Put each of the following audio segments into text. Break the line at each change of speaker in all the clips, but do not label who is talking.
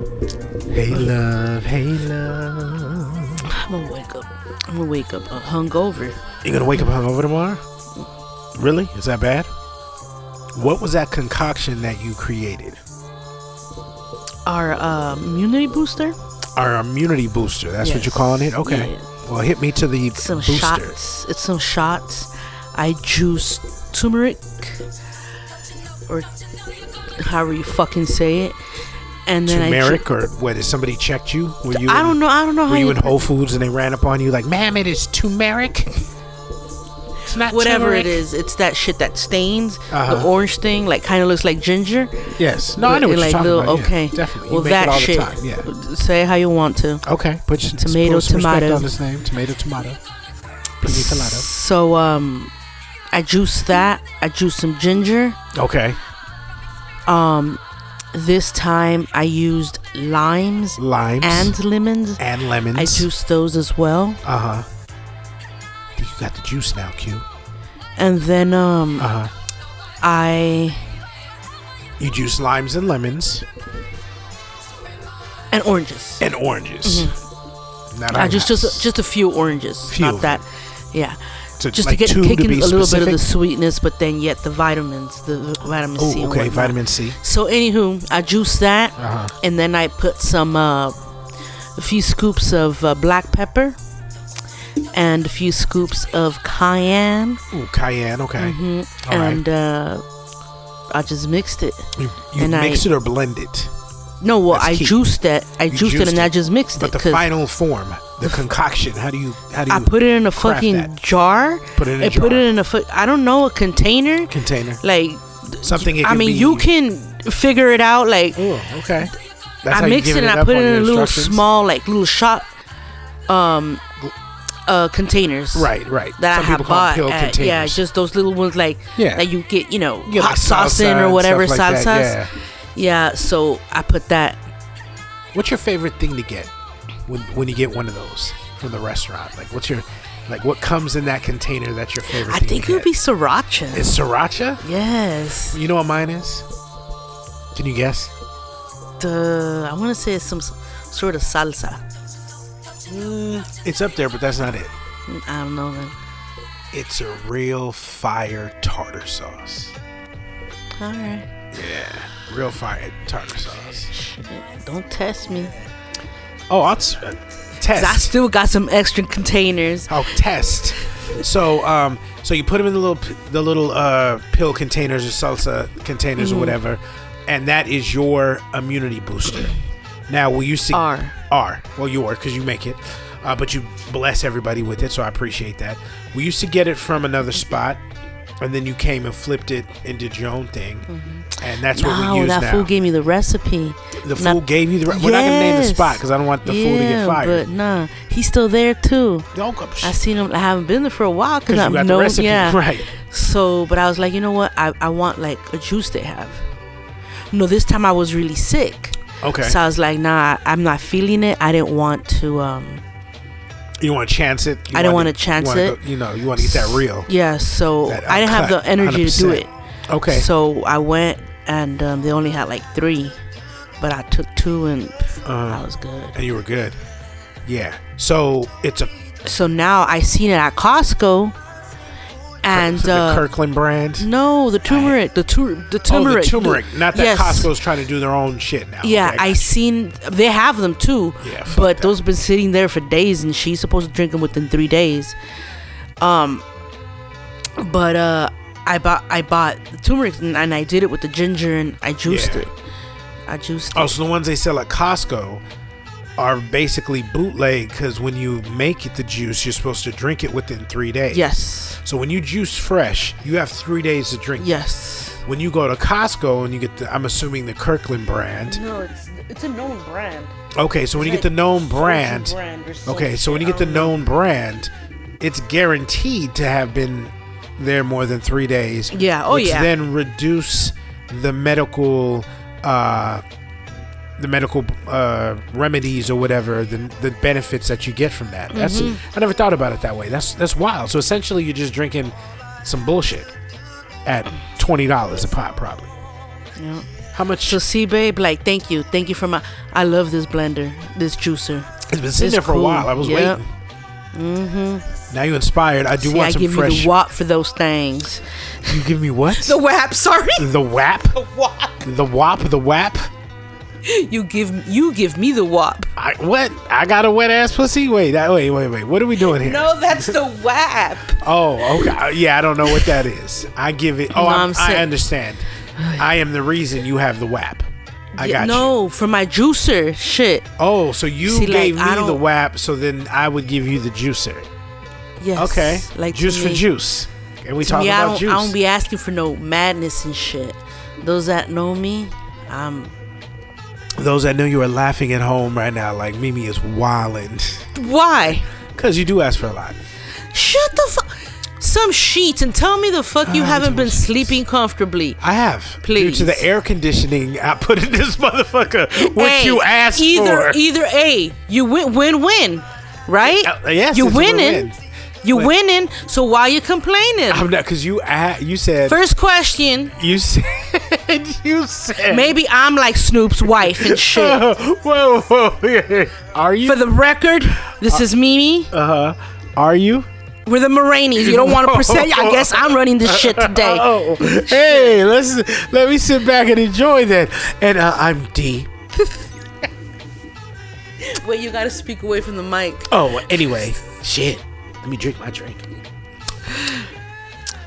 Hey love, hey love.
I'm gonna wake up hungover.
You're gonna wake up hungover tomorrow? Really? Is that bad? What was that concoction that you created?
Our immunity booster.
Our immunity booster. That's what you're calling it? Okay.
Yeah.
Well, hit me to the
Some
booster.
shots. It's some shots. I juice turmeric, or however you fucking say it. And then
turmeric, or what? Did somebody checked you? Were you?
I don't know.
Were you in Whole Foods and they ran up on you like, "Ma'am, it is turmeric." It's not
whatever
turmeric.
it is. It's that shit that stains. The orange thing, like, kind of looks like ginger.
Yes. No, I know what you're talking about.
Okay.
Yeah, definitely.
Well,
you make
that
it all
shit.
the time. Yeah.
Say how you want to.
Okay. Put your
Tomato,
some respect
tomato.
on this name. Tomato. Pina colada.
So I juice that. I juice some ginger.
Okay.
This time I used limes and lemons. I juiced those as well.
You got the juice now, Q.
And then
you juice limes and lemons
and oranges.
Mm-hmm.
I just a few oranges.
Few.
Not that. Yeah.
So
just
like
to get kicking a little
specific?
bit of the sweetness, but then yet the vitamins, the vitamin C.
Okay, vitamin C.
So anywho, I juice that, and then I put some a few scoops of black pepper and a few scoops of cayenne.
Ooh, cayenne. Okay.
Mm-hmm. And I just mixed it.
You mix it or blend it?
No, well,
That's
I
key.
juiced it. And I just mixed it.
But the final form, the concoction, how do you?
I put it in a fucking
that?
jar.
Put it in a jar.
Put it in I don't know, a container.
Like something.
You can figure it out. Like,
oh, okay. That's
I mixed it and I put it in a little small, like little shot, containers.
Right.
That
Some
I have
people call
bought.
them pill containers.
Yeah, just those little ones, like that you get, hot
like
sauce
salsa
in or whatever,
and stuff like that,
salsas. Yeah, so I put that.
What's your favorite thing to get when you get one of those from the restaurant? Like, what comes in that container that's your favorite thing?
I think it would be sriracha.
Is sriracha?
Yes.
You know what mine is? Can you guess?
I want to say it's some sort of salsa.
It's up there, but that's not it.
I don't know then.
It's a real fire tartar sauce.
All right.
Yeah, real fire tartar sauce.
Shit, don't test me.
Oh, I'll test.
I still got some extra containers.
Oh, test. So you put them in the little pill containers or salsa containers or whatever, and that is your immunity booster. Now, will you see R? Well, yours because you make it, but you bless everybody with it, so I appreciate that. We used to get it from another spot, and then you came and flipped it and did your own thing, and that's what we use now.
That fool gave me the recipe.
The fool gave you the recipe? We're not going to name the spot because I don't want the fool to get fired.
But nah, he's still there too. I seen him. I haven't been there for a while because
you got the recipe, right?
So, but I was like, you know what? I want like a juice they have. No, this time I was really sick.
Okay.
So I was like, nah, I'm not feeling it. I didn't want to.
You want to chance it?
I didn't want to chance it.
You want to get that real.
Yeah, so I didn't have the energy 100%. To do it.
Okay.
So I went, and they only had like 3, but I took 2, and I was good.
And you were good. Yeah. So So
now I seen it at Costco. And
the Kirkland brand?
No, the turmeric. The turmeric.
Oh, the turmeric. Not that Costco's trying to do their own shit now.
Yeah,
okay,
I seen they have them too.
Yeah,
but those been sitting there for days, and she's supposed to drink them within 3 days. But I bought the turmeric, and I did it with the ginger, and I juiced it.
Oh, so the ones they sell at Costco are basically bootleg because when you make it the juice, you're supposed to drink it within 3 days.
Yes.
So when you juice fresh, you have 3 days to drink.
Yes.
When you go to Costco and you get I'm assuming the Kirkland brand.
No, it's a known brand.
Okay, so when you get the known brand. Okay, so when you get the known brand, it's guaranteed to have been there more than 3 days.
Yeah. Oh,
which
yeah.
Then reduce the medical remedies or whatever, the benefits that you get from that. That's I never thought about it that way. That's wild. So essentially you're just drinking some bullshit at $20 a pop, probably.
Yeah.
How much?
So see, babe, like, thank you for my. I love this blender, this juicer.
It's been sitting there for a while. I was waiting. Now you inspired. I do want some fresh.
I give you the WAP for those things.
You give me what?
The WAP. Sorry.
The WAP.
The WAP.
The WAP. The WAP.
You give me the WAP.
What? I got a wet ass pussy? Wait. What are we doing here?
No, that's the WAP.
Oh, okay. Yeah, I don't know what that is. I give it. Oh, I understand. I am the reason you have the WAP. I got you.
No, for my juicer. Shit.
Oh, so you gave me the WAP, so then I would give you the juicer.
Yes.
Okay.
Like
juice for juice. And we talk about juice.
I don't be asking for no madness and shit. Those that know me,
Those that know you are laughing at home right now, like Mimi is wildin'.
Why?
Because you do ask for a lot.
Shut the fuck. Some sheets and tell me the fuck you haven't been sleeping comfortably.
I have.
Please.
Due to the air conditioning I put in this motherfucker, which you asked for.
Either A, you win, right?
Yes,
you winning. You winning, so why you complaining?
I'm not, because you said.
First question.
You said.
Maybe I'm like Snoop's wife and shit.
Whoa. Are you?
For the record, this is Mimi.
Are you?
We're the Moraines. You don't want to present. I guess I'm running this shit today.
Hey, let me sit back and enjoy that. And I'm D.
Wait, you gotta speak away from the mic.
Oh, anyway, shit. Let me drink my drink.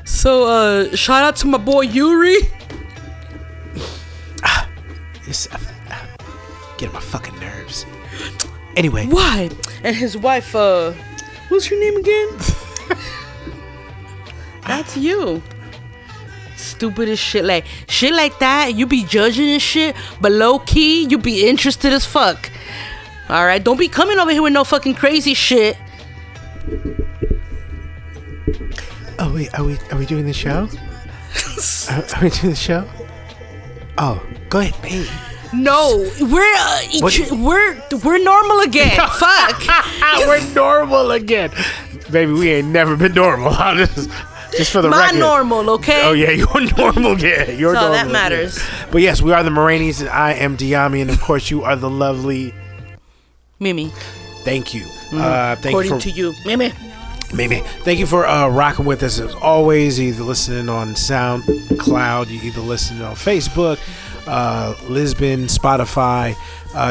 So, shout out to my boy Yuri.
Get on my fucking nerves. Anyway.
Why? And his wife, what's your name again? That's you. Stupid as shit. Like, shit like that, you be judging and shit, but low key, you be interested as fuck. Alright? Don't be coming over here with no fucking crazy shit.
Oh wait, are we doing the show? Are we doing the show? Oh, go ahead, babe.
No, we're normal again. Fuck.
We're normal again, baby. We ain't never been normal. Just for the record.
My normal, okay?
Oh yeah, you're normal. Yeah, you're normal.
That's all that matters.
Yeah. But yes, we are the Moraines, and I am Diami, and of course, you are the lovely
Mimi.
Thank you.
According to you, Mimi.
Thank you for rocking with us as always. You're either listening on SoundCloud, you either listening on Facebook, Lisbon, Spotify.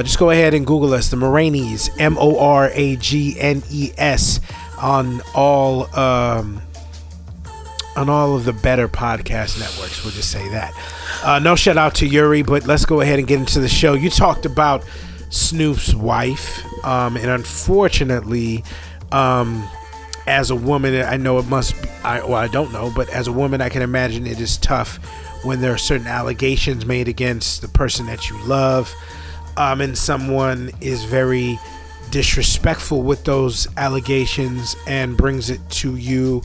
Just go ahead and Google us, the Moraines, Moragnes, on all of the better podcast networks. We'll just say that. No shout out to Yuri, but let's go ahead and get into the show. You talked about Snoop's wife, and unfortunately, as a woman, I know it must be, I don't know, but as a woman, I can imagine it is tough when there are certain allegations made against the person that you love, and someone is very disrespectful with those allegations and brings it to you,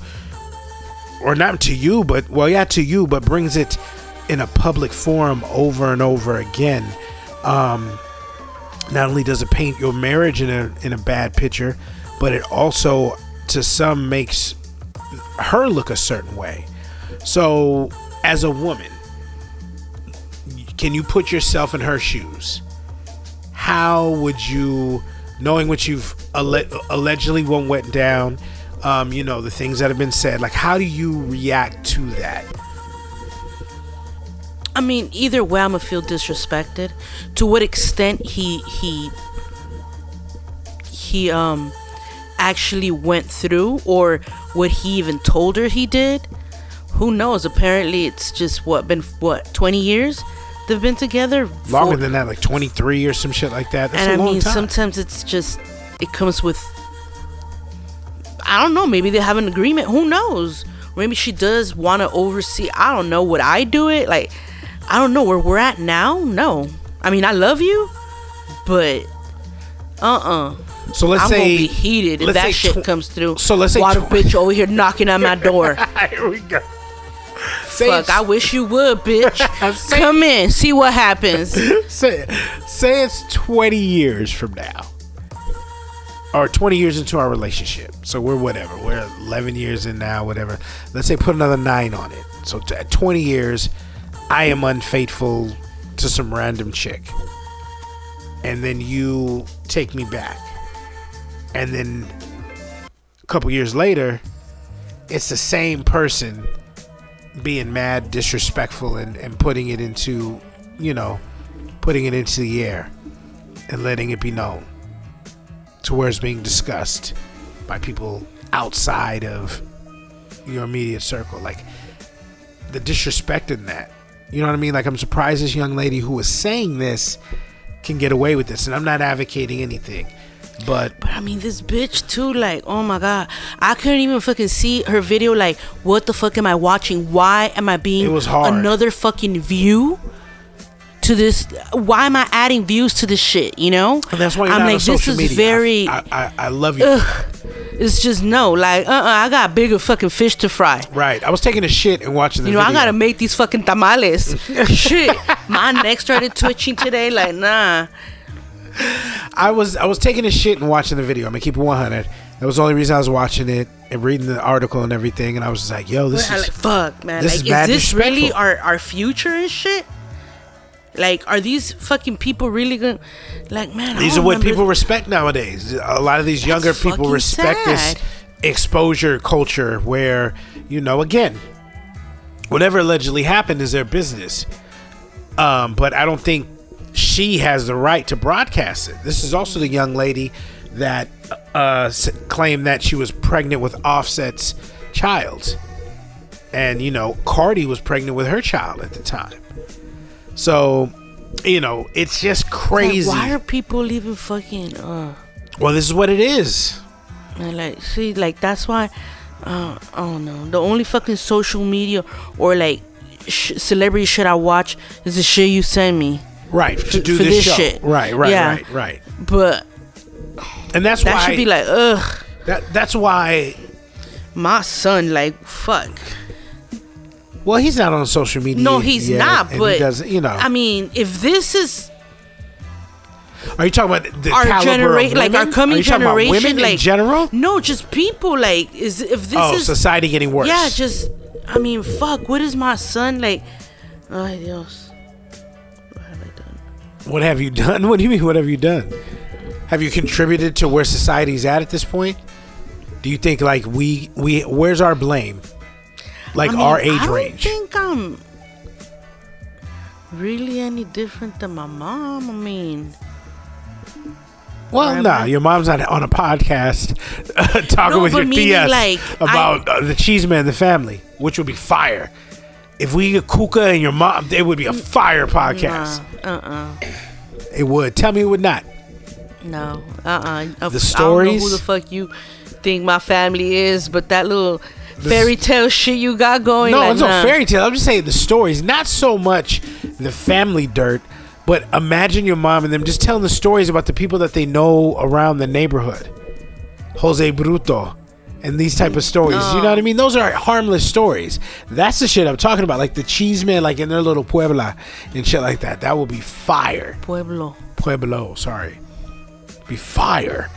or not to you, but, well, yeah, to you, but brings it in a public forum over and over again. Not only does it paint your marriage in a bad picture, but it also, to some, makes her look a certain way. So, as a woman, can you put yourself in her shoes? How would you, knowing what you've allegedly went down, the things that have been said, like, how do you react to that?
I mean, either way, I'm gonna feel disrespected. To what extent he actually went through, or what he even told her he did, who knows? Apparently, it's just 20 years they've been together.
Longer than that, like 23 or some shit like that. That's
and
a long time.
Sometimes it's just, it comes with, I don't know, maybe they have an agreement. Who knows? Maybe she does want to oversee. I don't know. Would I do it? Like, I don't know where we're at now. No, I mean, I love you, but
So let's
I'm
say
gonna be heated if that shit comes through.
So let's say
water bitch over here knocking at my door.
Here we go.
Fuck, I wish you would, bitch. Come in, see what happens.
Say it's 20 years from now, or 20 years into our relationship. So we're 11 years in now, whatever. Let's say put another 9 on it. So at 20 years, I am unfaithful to some random chick, and then you take me back, and then a couple years later, it's the same person being mad, disrespectful, and putting it into, putting it into the air and letting it be known to where it's being discussed by people outside of your immediate circle. Like, the disrespect in that. You know what I mean? Like, I'm surprised this young lady who was saying this can get away with this. And I'm not advocating anything. But
I mean, this bitch too, like, oh my God. I couldn't even fucking see her video. Like, what the fuck am I watching? Why am I being
it was hard.
Another fucking view to this? Why am I adding views to this shit, you know?
And that's why you're
I'm
not
like,
on social
this is
media.
very...
I love you.
It's just no, like, I got bigger fucking fish to fry.
Right. I was taking a shit and watching the video.
I gotta make these fucking tamales. Shit. My neck started twitching today, like, nah.
I was taking a shit and watching the video. I'm gonna keep it 100. That was the only reason I was watching it and reading the article and everything. And I was just like, yo, this is...
Like, fuck, man.
This
like,
is mad
this really
disrespectful.
our future and shit? Like, are these fucking people really gonna... Like, man,
These are what people respect nowadays. A lot of these younger people respect this exposure culture where, again, whatever allegedly happened is their business. But I don't think she has the right to broadcast it. This is also the young lady that claimed that she was pregnant with Offset's child. And, Cardi was pregnant with her child at the time. So, it's just crazy.
Like, why are people even fucking...
Well, this is what it is.
And like, see, like, that's why... I don't know. The only fucking social media or, like, celebrity shit I watch is the shit you send me.
Right, to do
for
this
show.
Shit. Right.
But...
And that's
that
why...
That should be like, ugh.
That's why...
My son, like, fuck...
Well, he's not on social media.
No, he's not. But
he doesn't,
I mean, if this is,
are you talking about the
our
generation,
like our coming generation,
women
like
in general?
No, just people. Like, if this is
society getting worse?
Yeah, just I mean, fuck. What is my son like? Ay Dios, what have I done?
What have you done? What do you mean? What have you done? Have you contributed to where society's at this point? Do you think like we where's our blame? Like, our age range.
I don't think I'm really any different than my mom. I mean,
well, nah, your mom's not on a podcast talking with your tias
like,
about the cheese man, the family, which would be fire. If we get Kuka and your mom, it would be a fire podcast. It would. Tell me it would not.
No.
The stories.
I don't know who the fuck you think my family is, but that little fairy tale shit you got going.
No,
like,
it's no fairy tale. I'm just saying the stories, not so much the family dirt, but imagine your mom and them just telling the stories about the people that they know around the neighborhood. Jose Bruto and these type of stories. You know what I mean? Those are harmless stories. That's the shit I'm talking about. Like the cheese man, like in their little Puebla and shit like that. That would be fire. Pueblo, sorry. Be fire.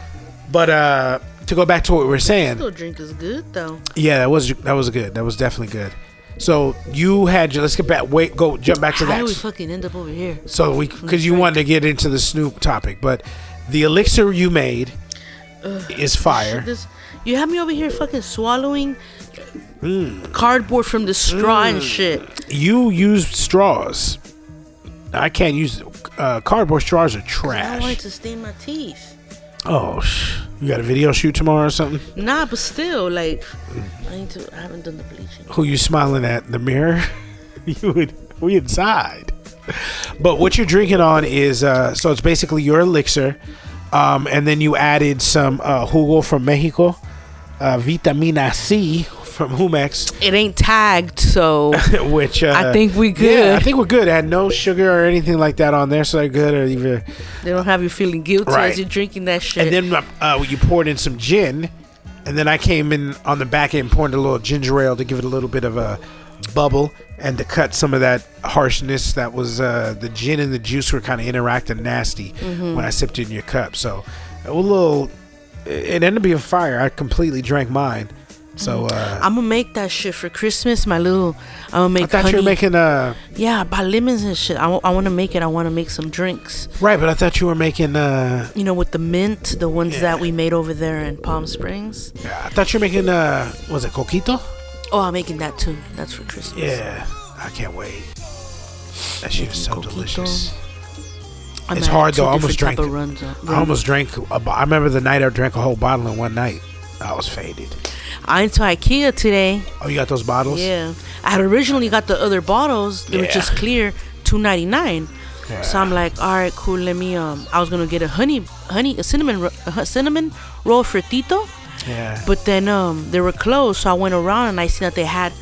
But to go back to what we were saying,
little drink is good though.
Yeah, that was good. That was definitely good. So you had let's get back. Jump back to that.
How do we fucking end up over here?
So because you wanted to get into the Snoop topic, but the elixir you made is fire.
You have me over here fucking swallowing cardboard from the straw and shit.
You used straws. I can't use cardboard straws are trash.
I don't want it to stain my teeth.
Oh, you got a video shoot tomorrow or something?
Nah, but still, like, I haven't done the bleaching.
Who you smiling at? In the mirror? We inside. But what you're drinking on is, so it's basically your elixir, and then you added some jugo from Mexico, vitamina C from Jumex.
It ain't tagged, so
which
I think we good.
Yeah, I think we're good. It had no sugar or anything like that on there, so they're good. Or even
they don't have you feeling guilty as you're drinking that shit.
And then you poured in some gin, and then I came in on the back end, poured a little ginger ale to give it a little bit of a bubble and to cut some of that harshness that was the gin and the juice were kind of interacting nasty when I sipped it in your cup. So it ended up being fire. I completely drank mine. So
I'm gonna make that shit for Christmas. I'm gonna make.
I thought
honey.
you were making
Yeah, buy lemons and shit. I want to make it. I want to make some drinks.
right, but I thought you were making
With the mint, the ones that we made over there in Palm Springs.
I thought you were making was it coquito?
Oh, I'm making that too. That's for Christmas.
Yeah, I can't wait. That shit is so
Coquito.
delicious.
I'm
It's
at
hard though.
two
I almost
different
drank.
type of runs.
I almost drank. I remember the night I drank a whole bottle in one night. I was faded.
I went to IKEA today.
Oh, you got those bottles?
Yeah, I had originally got the other bottles. They were
Yeah.
just clear, $2.99.
Yeah.
So I'm like, all right, cool. Let me. I was gonna get a cinnamon roll for Tito,
Yeah.
but then they were closed. So I went around and I seen that they had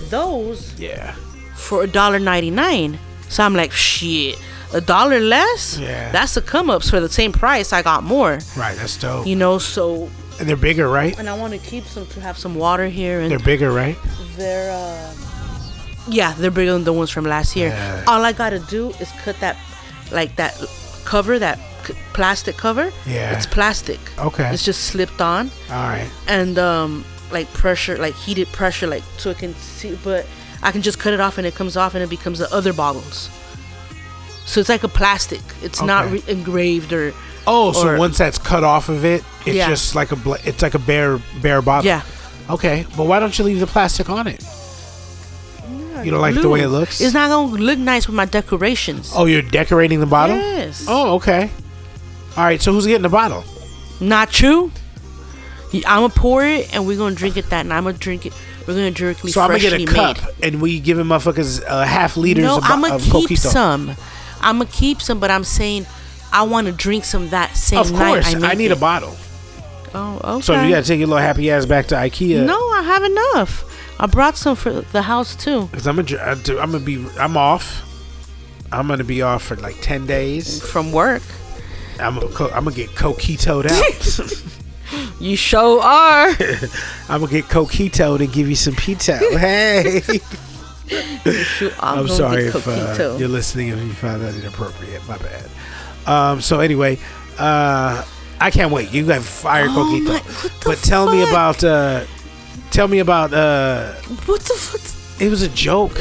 those
Yeah.
for $1.99. So I'm like, shit, $1 less?
Yeah.
That's a come ups for the same price. I got more.
Right. That's dope.
So.
And they're bigger, right?
And I want to keep some to have some water here. And
They're bigger, right?
they're they're bigger than the ones from last year.
Yeah.
All I gotta do is cut that cover, plastic cover.
Yeah.
It's plastic.
Okay.
It's just slipped on.
All right.
And heated pressure, so it can see. But I can just cut it off and it comes off and it becomes the other bottles. So it's like a plastic. It's not engraved or.
Oh, so once that's cut off of it, it's
Yeah.
just like it's like a bare bottle.
Yeah.
Okay, but why don't you leave the plastic on it? You don't like the way it looks?
It's not gonna look nice with my decorations.
Oh, you're decorating the bottle?
Yes.
Oh, okay. All right, so who's getting the bottle?
Not you. I'm gonna pour it and we're gonna drink it that night. I'm gonna drink it. We're gonna drink me
So I'm gonna
freshly
get a cup
made.
and we giving motherfuckers half liters
No, I'm
of
gonna keep
coquito.
some. I'm gonna keep some, but I'm saying I want to drink some that same
Of
night.
course, I need a bottle.
Oh, okay.
So you gotta take your little happy ass back to IKEA.
No, I have enough. I brought some for the house too.
Cause I'm off. I'm gonna be off for like 10 days.
From work.
I'm gonna get coquitoed out.
You sure are.
I'm gonna get coquitoed and give you some pito. Hey. I'm sorry if you're listening and you found that inappropriate. My bad. So anyway, I can't wait. You got fire coquito. But tell me about
what the fuck?
it was a joke.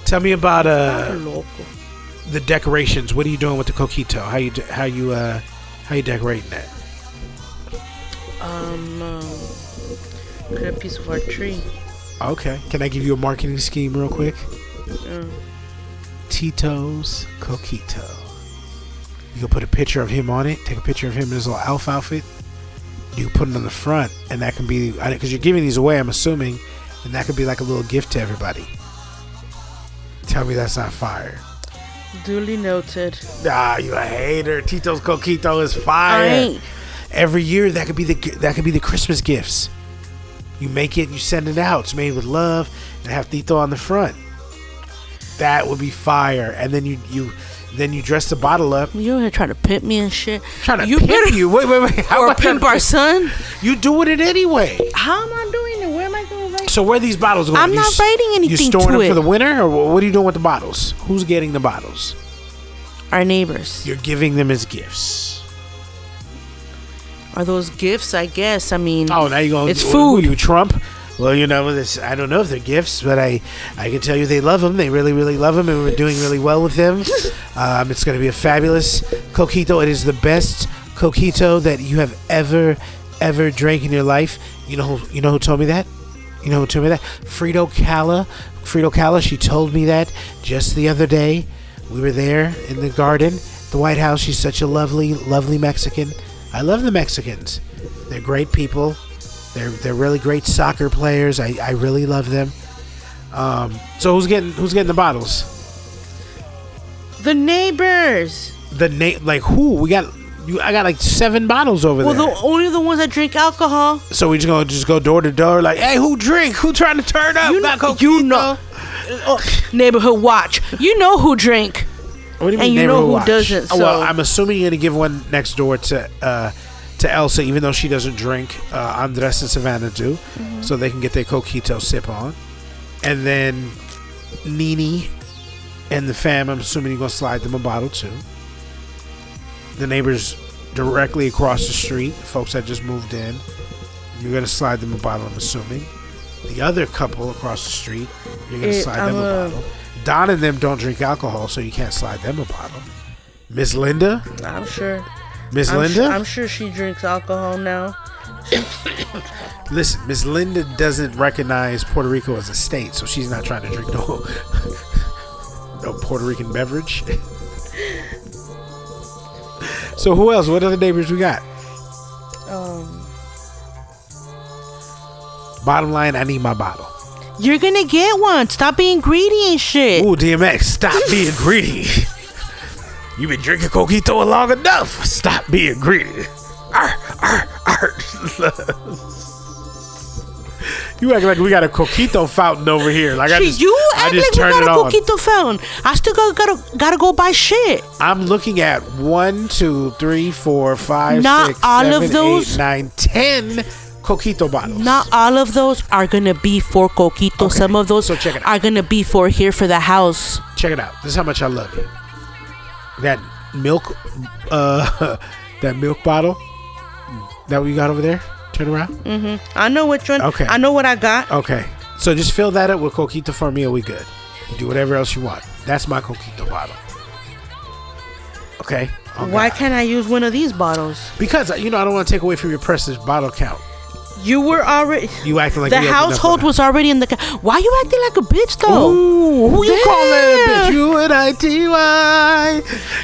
Tell me about the decorations. What are you doing with the coquito? How you decorating that?
Cut a piece of our tree.
Okay. Can I give you a marketing scheme real quick? Tito's Coquito. You can put a picture of him on it. Take a picture of him in his little elf outfit. You can put it on the front, and that can be because you're giving these away, I'm assuming, and that could be like a little gift to everybody. Tell me that's not fire.
Duly noted.
Ah, you a hater. Tito's Coquito is fire. Every year that could be the Christmas gifts. You make it and you send it out. It's made with love and have Tito on the front. That would be fire. And then you dress the bottle up.
You here trying to pimp me and shit?
Trying to pimp you? Wait. How
Or
am I trying
pimp
to
our son?
You doing it anyway.
How am I doing it? Where am I going to write?
So where are these bottles going?
I'm not writing anything
You storing
to
them
it.
for the winter, or what are you doing with the bottles? Who's getting the bottles?
Our neighbors.
You're giving them as gifts.
Are those gifts? I guess. I mean.
Oh, now you're going.
It's food.
You Trump? Well, I don't know if they're gifts, but I can tell you they love them. They really, really love them, and we're doing really well with them. It's going to be a fabulous coquito. It is the best coquito that you have ever drank in your life. You know who told me that? You know who told me that? Frito Kahlo. She told me that just the other day. We were there in the garden, the White House. She's such a lovely, lovely Mexican. I love the Mexicans. They're great people. They're really great soccer players. I really love them. So who's getting the bottles?
The neighbors.
Like who? I got like 7 bottles over there.
Well, only the ones that drink alcohol.
So we just go door to door, like, hey, who drink? Who trying to turn up?
You know, neighborhood watch. You know who drink.
What do you mean,
and you know who
watch?
doesn't. So.
Well, I'm assuming you're gonna give one next door to Elsa, even though she doesn't drink. Andres and Savannah do, so they can get their coquito sip on, and then Nene and the fam. I'm assuming you're gonna slide them a bottle too. The neighbors directly across the street, folks that just moved in, you're gonna slide them a bottle. I'm assuming. The other couple across the street, you're gonna slide them a bottle. Don and them don't drink alcohol, so you can't slide them a bottle. Miss Linda?
I'm sure.
Miss Linda?
I'm sure she drinks alcohol now.
Listen, Miss Linda doesn't recognize Puerto Rico as a state, so she's not trying to drink no Puerto Rican beverage. So who else? What other neighbors we got? Bottom line, I need my bottle.
You're gonna get one. Stop being greedy and shit.
Ooh, DMX, stop being greedy. You've been drinking coquito long enough. Stop being greedy. You act like we got a coquito fountain over here. Like I just
like we got a coquito fountain. I still gotta go buy shit.
I'm looking at 1, 2, 3, 4, 5,
Not
6,
all
7,
of those.
8, 9, 10 coquito bottles.
Not all of those are gonna be for coquito.
Okay.
Some of those
So check it out.
are gonna be for here for the house.
Check it out. This is how much I love you. That milk, that milk bottle. That what you got over there? Turn around.
I know which one.
Okay.
I know what I got.
Okay. So just fill that up with coquito for me and we good. Do whatever else you want. That's my coquito bottle. Okay? Oh,
Why
God.
can't I use one of these bottles?
Because, I don't want to take away from your precious bottle count.
You were already.
You acting like
the
we opened up
household
with
was already in the. Why you acting like a bitch though?
Ooh, who you calling a
Damn.
bitch? U-N-I-T-Y.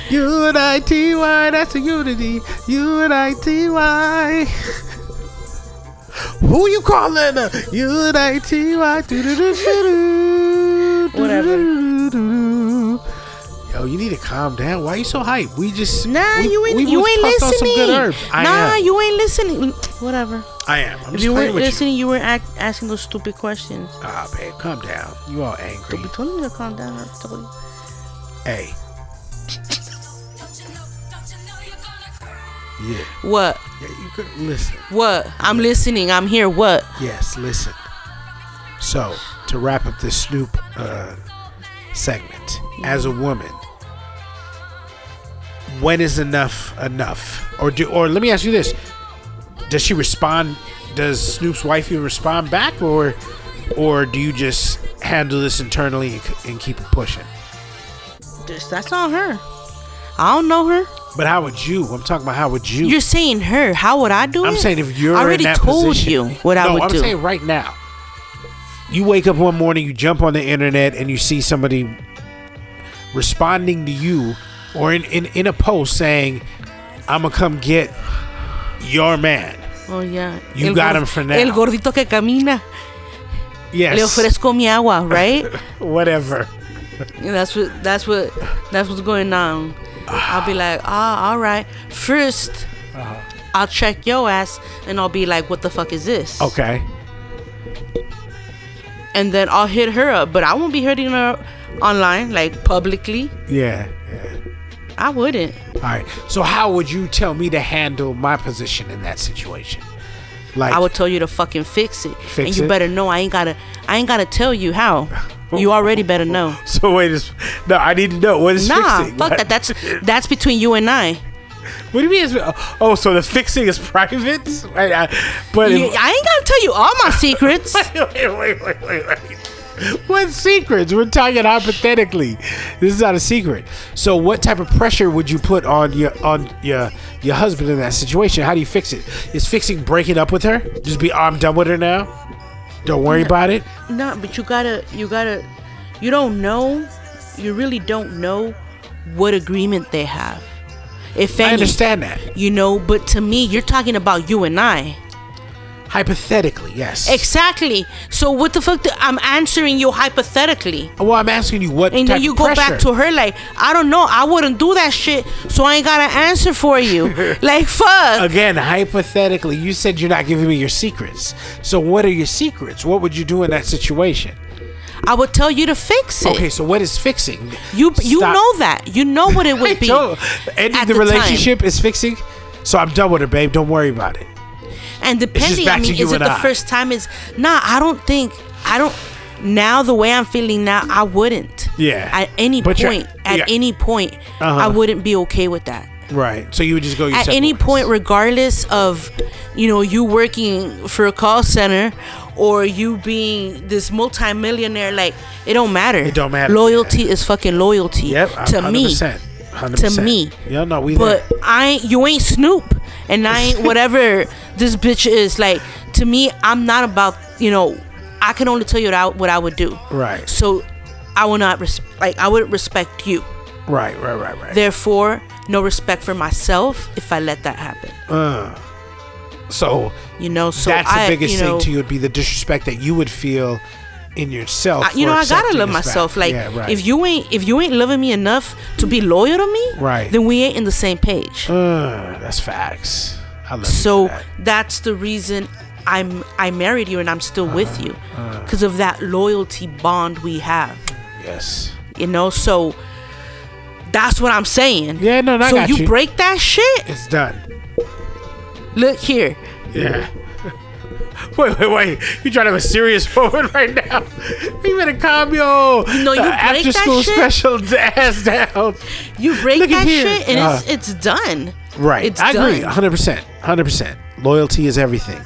U-N-I-T-Y. That's a unity. U-N-I-T-Y. Who you calling a U-N-I-T-Y?
Whatever.
Yo, you need to calm down. Why are you so hyped? We just
Nah, you ain't
puffed on
listening.
some good herbs. I am.
You ain't listening. Whatever.
I am. I'm
If
just
you
playing
weren't
with
listening, you weren't asking those stupid questions.
Ah, babe, calm down. You all angry.
You told me to calm down. I told you.
Hey. Yeah.
What?
Yeah, you could listen.
What? I'm listening. I'm here. What?
Yes, listen. So, to wrap up this Snoop segment, as a woman, when is enough? Or let me ask you this: does she respond? Does Snoop's wife even respond back, or do you just handle this internally and keep it pushing?
That's on her. I don't know her.
But how would you? I'm talking about how would you?
You're saying her. How would I do it?
I'm saying if you're
I already
in that
told
position,
you what I would
I'm
do.
saying right now. You wake up one morning, you jump on the internet, and you see somebody responding to you, or in a post saying, "I'm gonna come get your man."
Oh yeah.
You got him for now.
El gordito que camina.
Yes.
Le ofrezco mi agua, right?
Whatever.
And that's what's going on. I'll be like, all right. First, I'll check your ass, and I'll be like, what the fuck is this?
Okay.
And then I'll hit her up, but I won't be hitting her online, like publicly.
Yeah.
I wouldn't.
All right. So how would you tell me to handle my position in that situation? Like,
I would tell you to fucking fix it.
Fix
and you
it?
better know. I ain't gotta tell you how. You already better know.
So no, I need to know what is fixing.
Fuck
What?
that. That's between you and I.
What do you mean? Oh, so the fixing is private? But
I ain't gotta tell you all my secrets.
wait. What secrets? We're talking hypothetically. This is not a secret. So, what type of pressure would you put on your husband in that situation? How do you fix it? Is fixing breaking up with her? Just be, I'm done with her now. Don't worry about it.
No, but you don't know. You really don't know what agreement they have. If any,
I understand that.
But to me, you're talking about you and I.
Hypothetically, yes.
Exactly. So what the fuck? I'm answering you hypothetically.
Well, I'm asking you what
And
type
then you
of
go
pressure.
back to her like, I don't know. I wouldn't do that shit. So I ain't got an answer for you. Like, fuck.
Again, hypothetically, you said you're not giving me your secrets. So what are your secrets? What would you do in that situation?
I would tell you to fix it.
Okay, so what is fixing?
You
Stop.
know that. You know what it would be.
Ending
at
the
the
relationship is fixing. So I'm done with her, babe. Don't worry about it.
And depending,
back to you
is it
and
the
I.
first time? I don't. Now the way I'm feeling now, I wouldn't.
Yeah.
At any
But
point, I wouldn't be okay with that.
Right. So you would just go your
at
separate
any
ways.
point, regardless of, you working for a call center or you being this multimillionaire, like, it don't matter.
It don't matter.
Loyalty is fucking loyalty.
Yep.
To
100%,
me.
100%.
To me.
Yeah, no, we
But
there.
you ain't Snoop, and I ain't whatever this bitch is. Like, to me, I'm not about, I can only tell you what I would do.
Right.
So I will not I wouldn't respect you.
Right.
Therefore, no respect for myself if I let that happen.
So
so
that's the biggest thing to you would be the disrespect that you would feel in yourself.
I gotta love myself. Like, if you ain't loving me enough to be loyal to me,
right,
then we ain't in the same page.
That's facts. I love
so
that.
That's the reason I married you and I'm still with you, because of that loyalty bond we have.
Yes.
So that's what I'm saying.
Yeah, no, I got you.
So you break that shit,
it's done.
Look here.
Yeah. Wait. You trying to have a serious moment right now? You better calm your
you break
after
that
school
shit?
special ass down.
You break
Look
that
here.
shit and it's done.
Right.
It's
I
done.
agree. 100%. Loyalty is everything.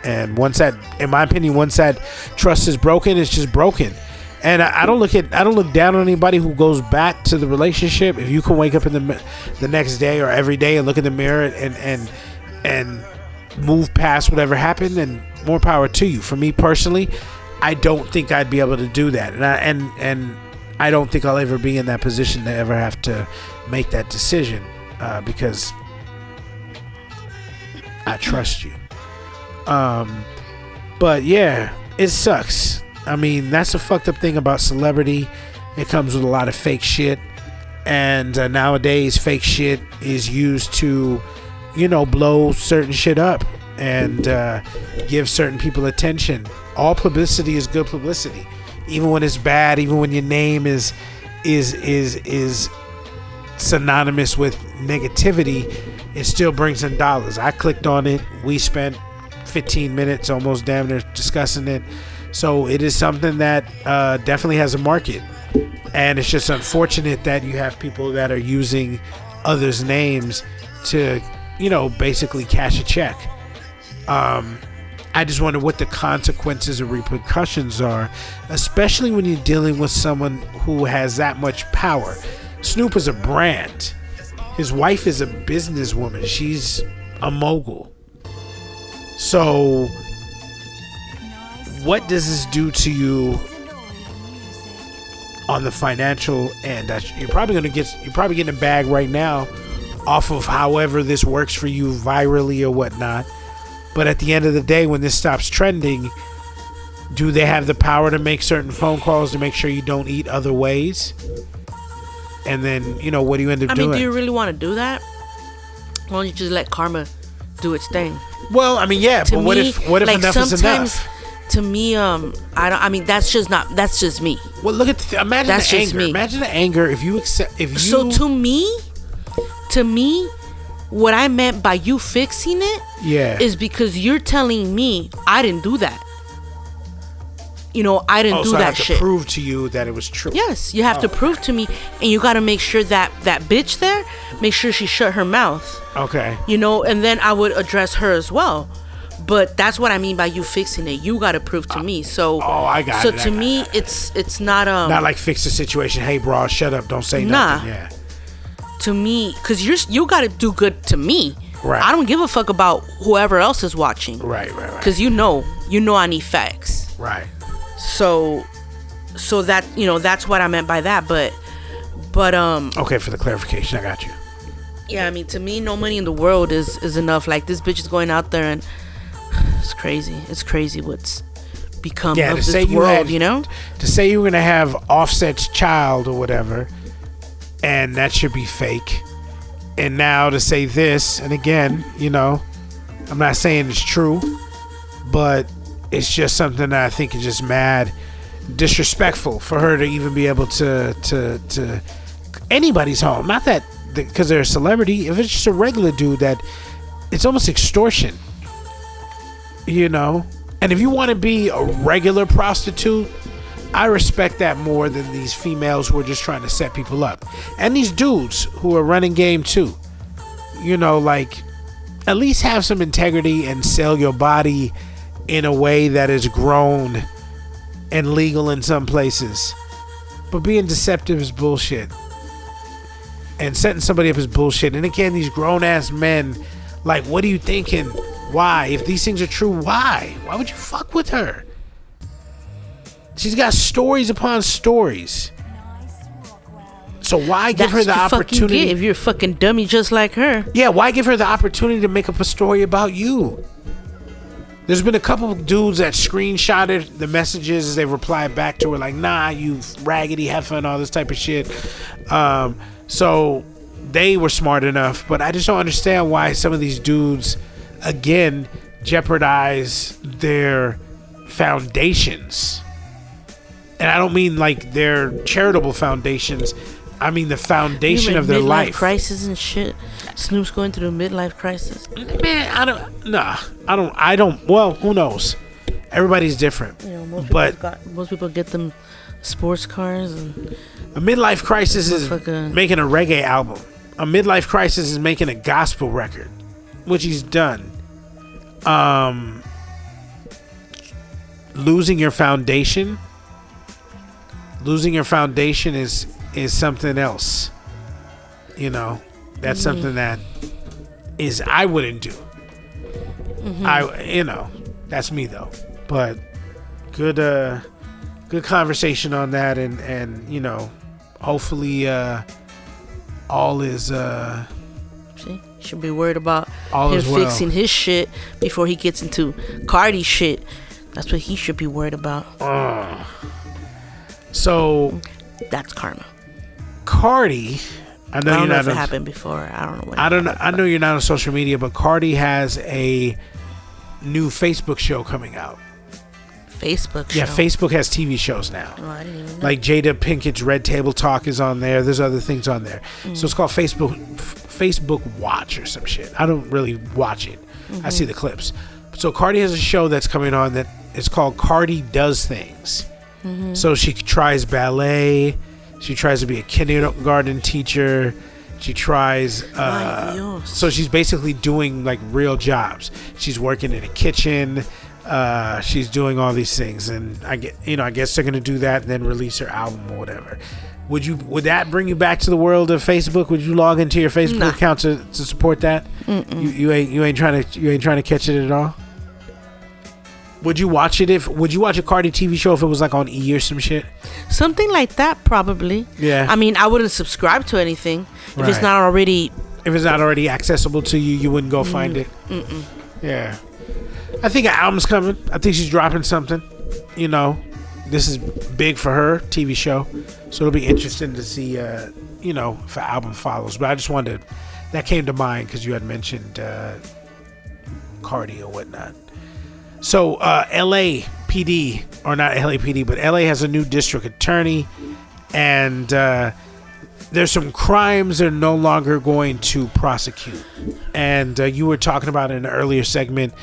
And once that, in my opinion, once that trust is broken, it's just broken. And I don't look down on anybody who goes back to the relationship. If you can wake up in the next day or every day and look in the mirror and move past whatever happened, then more power to you. For me personally, I don't think I'd be able to do that, and I don't think I'll ever be in that position to ever have to make that decision, because I trust you. But yeah, it sucks. I mean, that's the fucked up thing about celebrity. It comes with a lot of fake shit, and nowadays fake shit is used to, blow certain shit up and give certain people attention. All publicity is good publicity, even when it's bad. Even when your name is synonymous with negativity, it still brings in dollars. I clicked on it. We spent 15 minutes almost damn near discussing it. So it is something that definitely has a market, and it's just unfortunate that you have people that are using others' names to, basically cash a check. I just wonder what the consequences or repercussions are, especially when you're dealing with someone who has that much power. Snoop is a brand. His wife is a businesswoman. She's a mogul. So what does this do to you on the financial end? You're probably getting a bag right now off of however this works for you virally or whatnot. But at the end of the day, when this stops trending, do they have the power to make certain phone calls to make sure you don't eat other ways? And then, what do you end up doing?
Do you really want to do that? Why don't you just let karma do its thing?
Well, yeah, but what if enough is enough?
To me, that's just me.
Well, look at imagine
that's
the
just
anger.
Me.
Imagine the anger if you.
So to me, what I meant by you fixing it, is because you're telling me I didn't do that. I didn't do
so
that
I have
shit.
To prove to you that it was true.
Yes, you have to prove to me, and you got to make sure that bitch there, make sure she shut her mouth.
Okay.
And then I would address her as well. But that's what I mean by you fixing it. You got to prove to me. So.
I got
it.
So
to me, it's not
not like fix the situation. Hey, bro, shut up. Don't say nothing. Yeah.
To me, because you got to do good to me.
Right.
I don't give a fuck about whoever else is watching.
Right.
Because you know I need facts.
Right.
So that that's what I meant by that. But
okay, for the clarification, I got you.
Yeah, to me, no money in the world is enough. Like, this bitch is going out there and it's crazy. It's crazy what's become of this world,
To say you were gonna have Offset's child or whatever, and that should be fake. And now to say this, and again, I'm not saying it's true, but it's just something that I think is just mad disrespectful for her to even be able to anybody's home. Not that because they're a celebrity. If it's just a regular dude, that it's almost extortion. And if you want to be a regular prostitute, I respect that more than these females who are just trying to set people up, and these dudes who are running game too. like at least have some integrity and sell your body in a way that is grown and legal in some places. But being deceptive is bullshit. And setting somebody up is bullshit. And again, these grown-ass men, like, what are you thinking? Why? If these things are true, why? Why would you fuck with her? She's got stories upon stories. So why give her the opportunity?
If you're a fucking dummy just like her.
Yeah, why give her the opportunity to make up a story about you? There's been a couple of dudes that screenshotted the messages as they replied back to her, like, nah, you raggedy heifer and all this type of shit. So they were smart enough, but I just don't understand why some of these dudes, again, jeopardize their foundations. And I don't mean like their charitable foundations. I mean the foundation of their life.
Crisis and shit. Snoop's going through a midlife crisis.
Man, I don't. Well, who knows? Everybody's different.
Most people get them sports cars. And
a midlife crisis is making a reggae album. A midlife crisis is making a gospel record, which he's done. Losing your foundation is something else. That's something that is I wouldn't do. That's me though. But good conversation on that, and hopefully all is
See, should be worried about
all
him
well.
fixing his shit before he gets into Cardi shit. That's what he should be worried about.
So
that's karma.
Cardi, I don't know if it
happened before. I don't know when.
I know you're not on social media, but Cardi has a new Facebook show coming out.
Facebook show?
Yeah, Facebook has TV shows now.
Oh, I didn't even know.
Like Jada Pinkett's Red Table Talk is on there. There's other things on there. So it's called Facebook Watch or some shit. I don't really watch it. I see the clips. So Cardi has a show that's coming on that is called Cardi Does Things. So she tries ballet. She tries to be a kindergarten teacher. She tries. So she's basically doing like real jobs. She's working in a kitchen. She's doing all these things, and I guess they're gonna do that and then release her album or whatever. Would that bring you back to the world of Facebook? Would you log into your Facebook account to support that? You ain't trying to catch it at all. Would you watch it would you watch a Cardi TV show if it was like on E or some shit?
Something like that, probably.
Yeah.
I mean, I wouldn't subscribe to anything if it's not already.
If it's not already accessible to you, you wouldn't go find it. Yeah. I think an album's coming. I think she's dropping something. This is big for her TV show, so it'll be interesting to see. If an album follows. But I just wanted that came to mind because you had mentioned Cardi or whatnot. So LAPD, or not LAPD, but LA has a new district attorney, and there's some crimes they're no longer going to prosecute. And you were talking about in an earlier segment,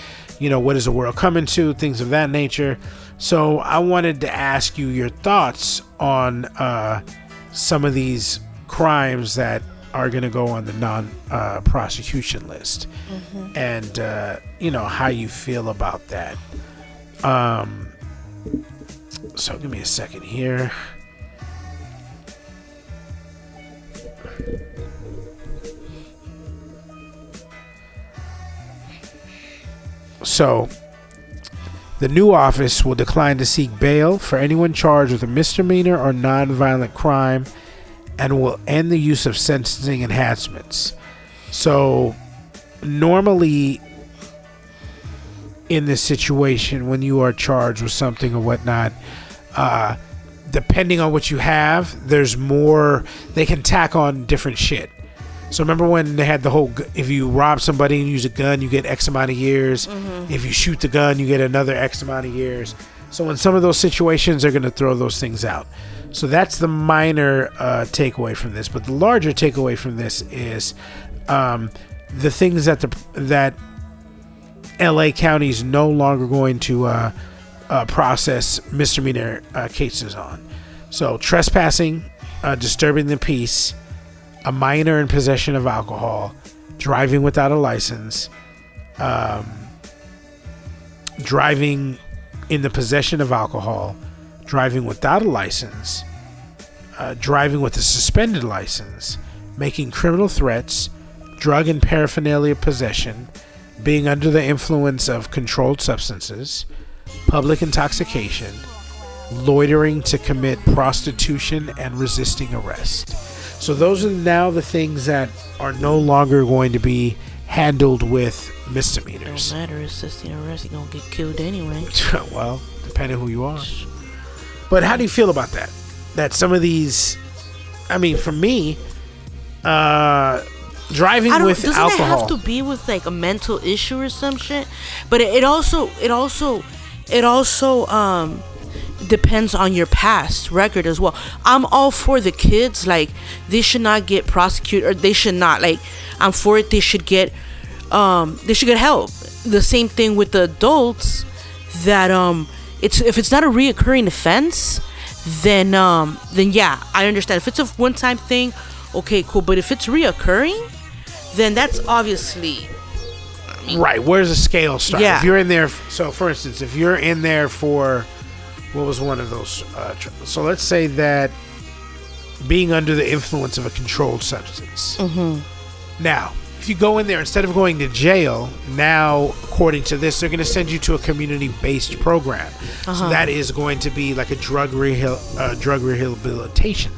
what is the world coming to, things of that nature. So I wanted to ask you your thoughts on some of these crimes that are going to go on the non-prosecution list, and how you feel about that. So give me a second here. So the new office will decline to seek bail for anyone charged with a misdemeanor or non-violent crime, and will end the use of sentencing enhancements. So normally in this situation, when you are charged with something or whatnot, depending on what you have, there's more, they can tack on different shit. So remember when they had the whole, if you rob somebody and use a gun, you get X amount of years. If you shoot the gun, you get another X amount of years. So in some of those situations, they're going to throw those things out. So that's the minor takeaway from this. But the larger takeaway from this is the things that LA County is no longer going to process misdemeanor cases on. So trespassing, disturbing the peace, a minor in possession of alcohol, driving without a license, driving in the possession of alcohol, driving without a license, driving with a suspended license, making criminal threats, drug and paraphernalia possession, being under the influence of controlled substances, public intoxication, loitering to commit prostitution, and resisting arrest. So those are now the things that are no longer going to be handled with misdemeanors.
Don't matter, resisting arrest, you're gonna get killed anyway.
Well, depending who you are. But how do you feel about that? That some of these, I mean, for me, driving with alcohol.
Doesn't it have to be with like a mental issue or some shit? But it also depends on your past record as well. I'm all for the kids, like they should not get prosecuted, or they should not, like, I'm for it. They should get help. The same thing with the adults, that if it's not a reoccurring offense, then yeah, I understand. If it's a one-time thing, okay, cool. But if it's reoccurring, then that's obviously,
right. Where's the scale start?
Yeah.
If you're in there, so for instance, if you're in there for, what was one of those? So let's say that being under the influence of a controlled substance.
Mm-hmm.
Now, if you go in there, instead of going to jail, now, according to this, they're going to send you to a community-based program.
Uh-huh.
So that is going to be like a drug rehabilitation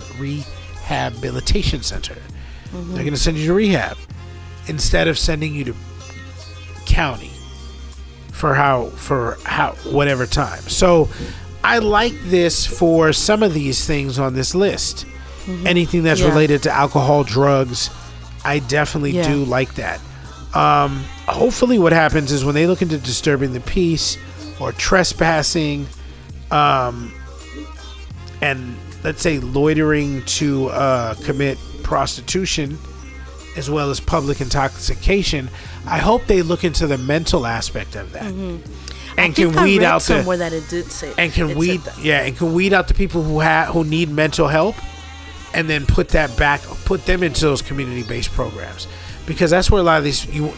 center. Mm-hmm. They're going to send you to rehab instead of sending you to county for whatever time. So I like this for some of these things on this list. Mm-hmm. Anything that's related to alcohol, drugs, I definitely do like that. Hopefully what happens is when they look into disturbing the peace or trespassing, and let's say loitering to commit prostitution, as well as public intoxication, I hope they look into the mental aspect of that. Mm-hmm. And can weed out
somewhere that it did say,
and can weed out the people who need mental help, and then put them into those community-based programs, because that's where a lot of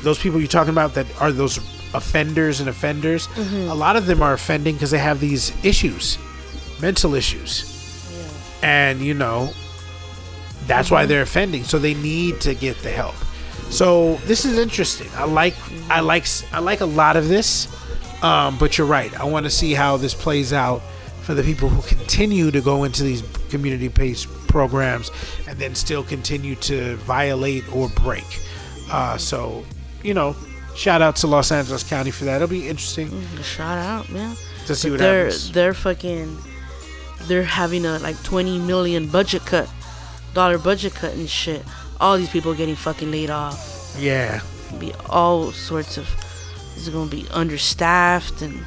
those people you're talking about that are those offenders, mm-hmm. a lot of them are offending because they have these issues, mental issues, and that's why they're offending. So they need to get the help. So this is interesting. I like a lot of this, but you're right. I want to see how this plays out for the people who continue to go into these community-based programs and then still continue to violate or break. So, shout out to Los Angeles County for that. It'll be interesting.
Shout out, man.
To see what happens.
They're having a like $20 million budget cut and shit. All these people are getting fucking laid off.
Yeah.
Be all sorts of. It's gonna be understaffed, and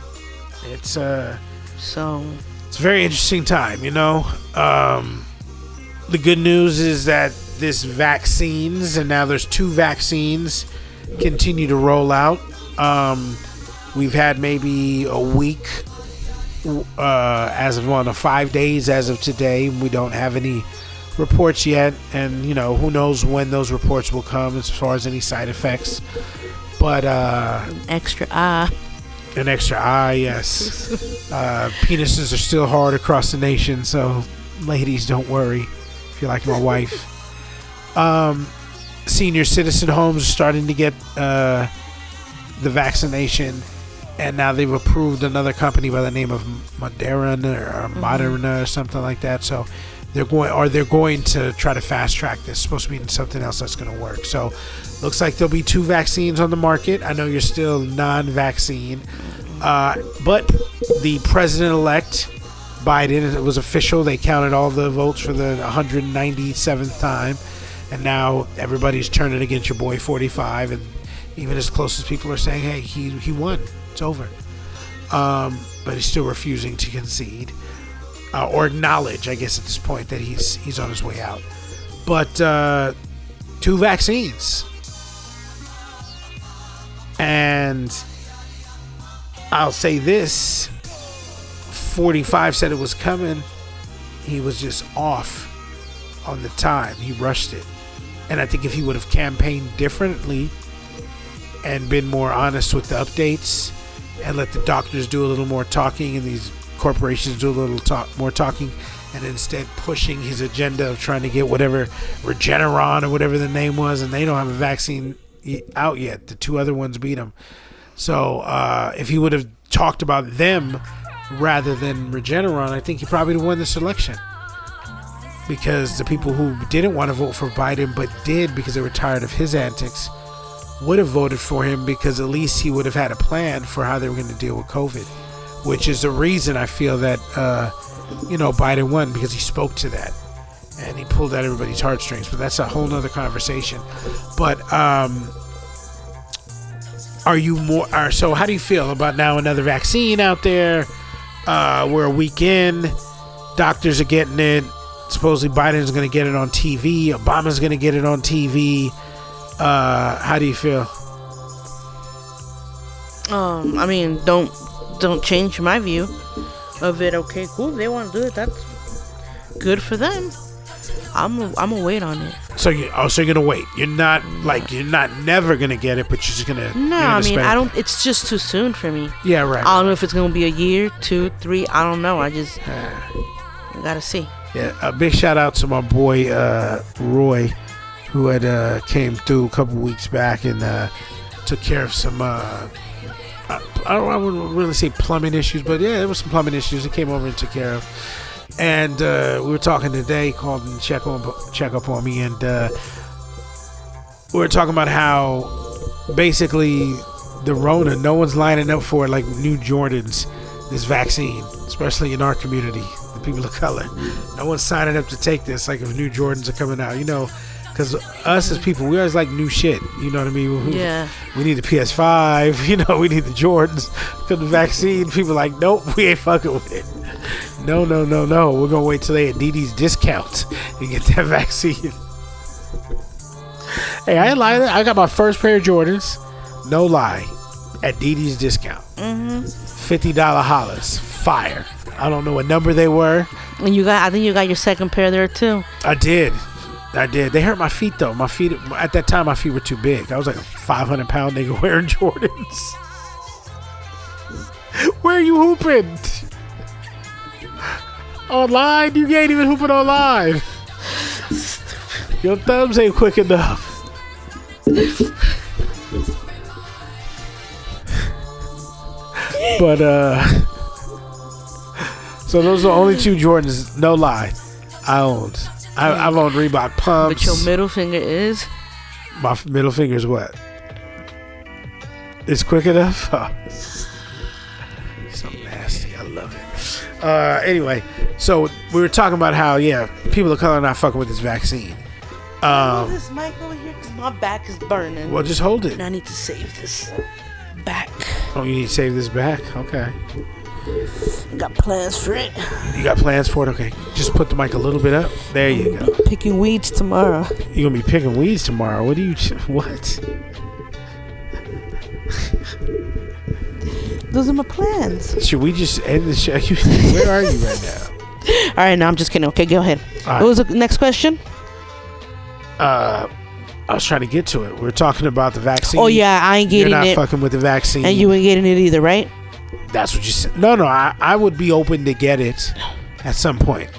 it's
so.
It's a very interesting time, The good news is that this vaccines, and now there's 2 vaccines, continue to roll out. We've had maybe a week, as of 5 days as of today. We don't have any reports yet, and who knows when those reports will come as far as any side effects. But
an extra eye,
yes. Penises are still hard across the nation, so ladies, don't worry if you're like my wife. Senior citizen homes are starting to get the vaccination, and now they've approved another company by the name of Moderna or something like that. So they're going to try to fast track this. It's supposed to be something else that's going to work. So looks like there'll be 2 vaccines on the market. I know you're still non-vaccine, but the president-elect Biden, it was official. They counted all the votes for the 197th time, and now everybody's turning against your boy 45, and even his closest people are saying, hey, he won. It's over. But he's still refusing to concede or acknowledge, I guess, at this point that he's on his way out. But 2 vaccines. And I'll say this, 45 said it was coming. He was just off on the time. He rushed it. And I think if he would have campaigned differently and been more honest with the updates and let the doctors do a little more talking and these corporations do a little more talking, and instead pushing his agenda of trying to get whatever Regeneron or whatever the name was, and they don't have a vaccine out yet. The two other ones beat him. So if he would have talked about them rather than Regeneron, I think he probably would have won this election. Because the people who didn't want to vote for Biden but did because they were tired of his antics would have voted for him, because at least he would have had a plan for how they were going to deal with COVID, which is the reason I feel that Biden won, because he spoke to that and he pulled at everybody's heartstrings. But that's a whole nother conversation. But so how do you feel about now another vaccine out there? We're a week in, doctors are getting it. Supposedly Biden's going to get it on TV. Obama's going to get it on TV. How do you feel?
I mean, don't change my view of it. Okay, cool. They want to do it. That's good for them. I'm gonna wait on it.
So you're gonna wait. You're not never gonna get it, but you're just gonna.
No, I mean, I don't. It's just too soon for me.
Yeah, right.
I don't know if it's gonna be a year, 2, 3. I don't know. I just gotta see.
Yeah, a big shout out to my boy Roy, who had came through a couple weeks back and took care of some. I wouldn't really say plumbing issues, but yeah, there was some plumbing issues. He came over and took care of. And we were talking today. He called and check up on me, and we were talking about how basically the Rona, no one's lining up for it like new Jordans. This vaccine, especially in our community, the people of color, no one's signing up to take this like if new Jordans are coming out. Because us as people, we always like new shit. You know what I mean?
Yeah.
We need the PS5. We need the Jordans. Because the vaccine, people are like, nope, we ain't fucking with it. No. We're going to wait till they at DD's discount and get that vaccine. Hey, I ain't lying. I got my first pair of Jordans, no lie, at DD's discount.
Mm-hmm.
$50 hollers. Fire. I don't know what number they were.
And I think you got your second pair there too.
I did. They hurt my feet though. My feet at that time, my feet were too big. I was like a 500-pound nigga wearing Jordans. Where are you hooping? Online? You ain't even hooping online. Your thumbs ain't quick enough. But so those are the only two Jordans, no lie, I owned. I've owned Reebok pumps.
But your middle finger is?
My middle finger is what? It's quick enough? Oh. So nasty. I love it. Anyway, so we were talking about how, people of color are not fucking with this vaccine.
Move this mic over here because my back is burning.
Well, just hold it.
And I need to save this back.
Oh, you need to save this back? Okay.
I got plans for it.
You got plans for it? Okay. Just put the mic a little bit up. There you go.
Picking weeds tomorrow.
You're going to be picking weeds tomorrow? What?
Those are my plans.
Should we just end the show? Where are you right now?
All right, no, I'm just kidding. Okay, go ahead.
Right.
What was the next question?
I was trying to get to it. We were talking about the vaccine.
Oh, yeah, I ain't getting it.
You're not fucking with the vaccine.
And you ain't getting it either, right?
That's what you said. No, I would be open to get it at some point.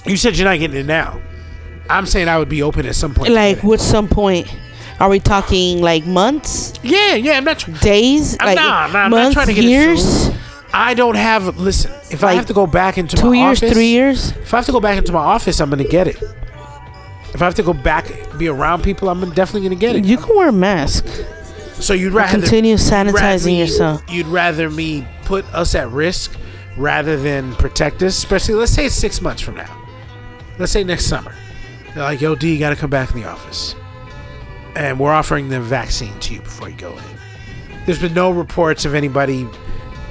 You said you're not getting it now. I'm saying I would be open at some point.
Like, what's some point? Are we talking like months?
Yeah. I'm not
days.
I'm not trying to get
years.
It soon. I don't have. Listen, if I have to go back into
2
my
years,
office,
3 years.
If I have to go back into my office, I'm gonna get it. If I have to go back, be around people, I'm definitely gonna get it.
You can wear a mask.
So you'd rather
continue sanitizing yourself.
You'd rather me put us at risk rather than protect us. Especially, let's say it's 6 months from now. Let's say next summer. They're like, yo, D, you got to come back in the office. And we're offering the vaccine to you before you go in. There's been no reports of anybody,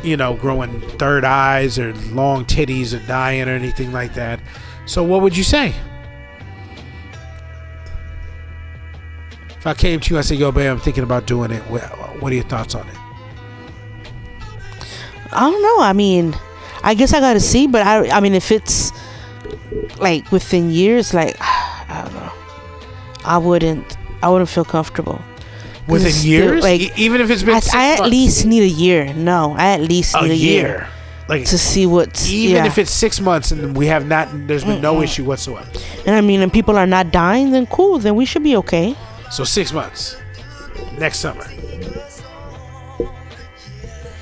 growing third eyes or long titties or dying or anything like that. So what would you say? If I came to you, I said, yo, babe, I'm thinking about doing it. What are your thoughts on it?
I don't know. I mean, I guess I got to see. But, I mean, if it's, like, within years, like, I don't know. I wouldn't feel comfortable.
Within years? Even if it's been 6 months?
I at least need a year. No, I at least need a year.
Like,
to see what's...
Even if it's 6 months and there's been no issue whatsoever.
And I mean, and people are not dying, then cool. Then we should be okay.
So 6 months. Next summer.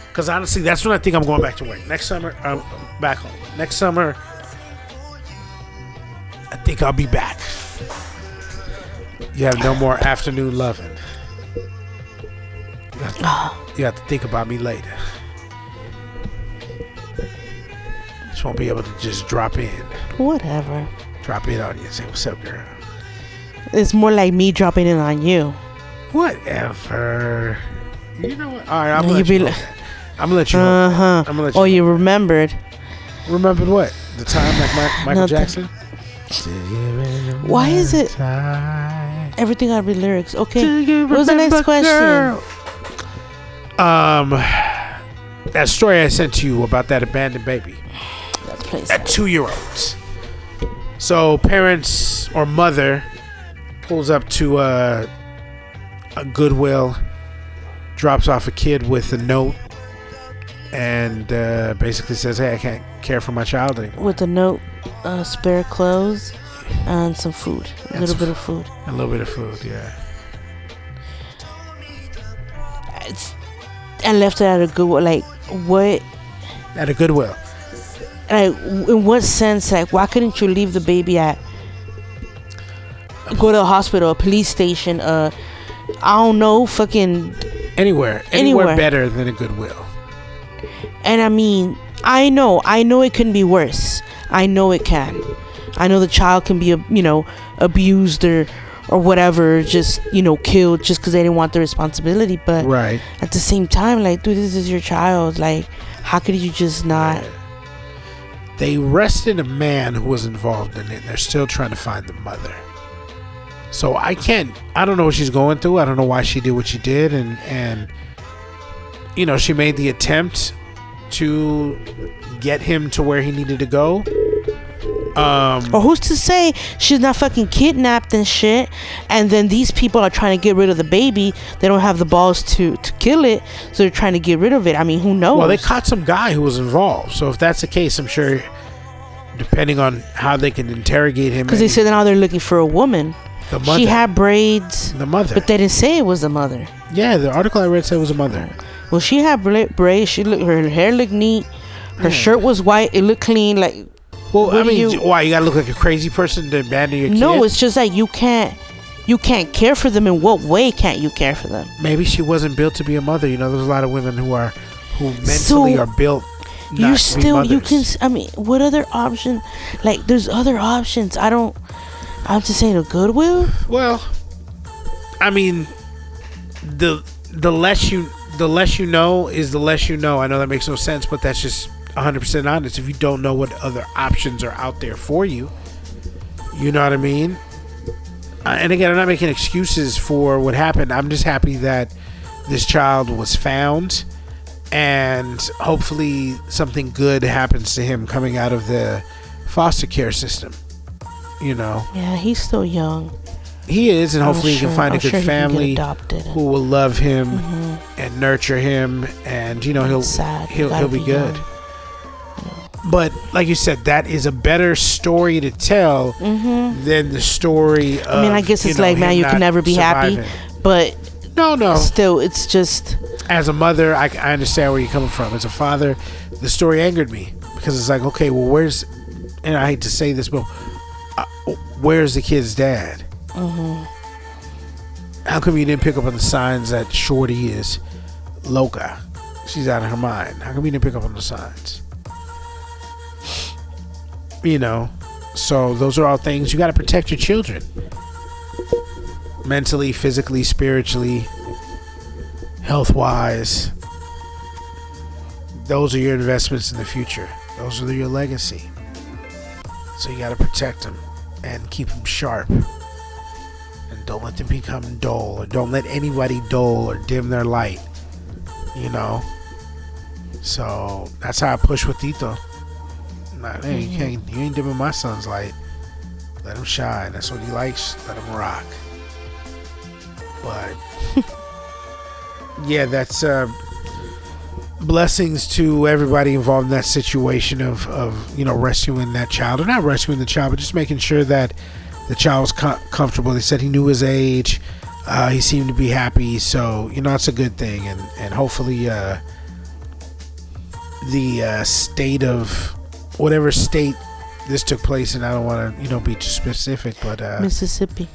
Because honestly, that's when I think I'm going back to work. Next summer, I'm back home. Next summer, I think I'll be back. You have no more afternoon loving. You have to think about me later. Just won't be able to just drop in.
Whatever.
Drop in on you and say, what's up, girl?
It's more like me dropping in on you.
Whatever. You know what? All right, I'm going to let you know. I'm gonna let you
you remembered.
Remembered what? The time, like Michael Jackson?
Why is it everything gotta be lyrics? Okay, what was the next question?
That story I sent to you about that abandoned baby. That 2-year-olds. So parents or mother pulls up to a Goodwill, drops off a kid with a note, and basically says, hey, I can't care for my child anymore.
With a note, spare clothes, and some food. A little bit of food.
A little bit of food, yeah.
And left it at a Goodwill. Like, what?
At a Goodwill.
Like, in what sense? Like, why couldn't you leave the baby at... Go to a hospital, a police station, I don't know, fucking... Anywhere
better than a Goodwill.
And I mean, I know it can be worse. I know it can. I know the child can be, abused or whatever, just, killed just because they didn't want the responsibility. But
right.
At the same time, like, dude, this is your child. Like, how could you just not?
They arrested a man who was involved in it. They're still trying to find the mother. So I don't know what she's going through. I don't know why she did what she did. And she made the attempt to get him to where he needed to go.
Or who's to say she's not fucking kidnapped and shit, and then these people are trying to get rid of the baby. They don't have the balls to kill it, so they're trying to get rid of it. I mean, who knows?
Well, they caught some guy who was involved. So if that's the case, I'm sure, depending on how they can interrogate him.
Because they said now they're looking for a woman.
The mother.
She had braids.
The mother.
But they didn't say it was the mother.
Yeah, the article I read said it was a mother.
Well, she had braids. Her hair looked neat. Her shirt was white. It looked clean. Like,
well, I mean, why you gotta look like a crazy person to abandon your kid?
No, it's just like you can't care for them. In what way can't you care for them?
Maybe she wasn't built to be a mother. There's a lot of women who mentally are built.
You can. I mean, what other option? Like, there's other options. I'm just saying, a Goodwill.
Well, I mean, the less you know is the less you know. I know that makes no sense, but that's just 100% honest. If you don't know what other options are out there for you, you know what I mean? And again, I'm not making excuses for what happened. I'm just happy that this child was found, and hopefully something good happens to him coming out of the foster care system.
Yeah, he's still young.
He is, and hopefully he can find a good family who will love him and nurture him, and he'll be good. But like you said, that is a better story to tell than the story of,
I mean, I guess it's like, man, you can never be happy, but
no,
still, it's just,
as a mother, I understand where you're coming from. As a father, the story angered me, because it's like, okay, well, and I hate to say this, but where's the kid's dad? How come you didn't pick up on the signs that Shorty is loca? She's out of her mind. How come you didn't pick up on the signs? So those are all things. You got to protect your children. Mentally, physically, spiritually, health-wise. Those are your investments in the future. Those are your legacy. So you got to protect them and keep them sharp. And don't let them become dull, or don't let anybody dull or dim their light. So that's how I push with Tito. Like, hey, you ain't dimming my son's light. Let him shine. That's what he likes. Let him rock. But yeah, that's blessings to everybody involved in that situation of rescuing that child, or not rescuing the child, but just making sure that the child was comfortable. They said he knew his age. He seemed to be happy, so it's a good thing, and hopefully the state of whatever state this took place in, I don't want to be too specific, but
Mississippi,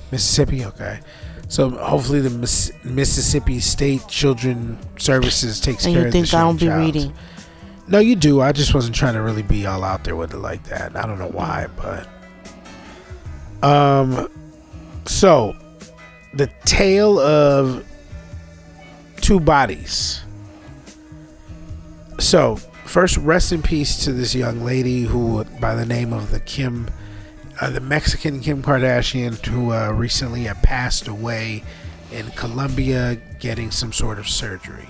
okay. So hopefully the Mississippi State Children Services takes care of the child. And you think I don't be reading? No, you do. I just wasn't trying to really be all out there with it like that. I don't know why, but so the tale of two bodies. So first, rest in peace to this young lady who, by the name of the Mexican Kim Kardashian, who recently had passed away in Colombia getting some sort of surgery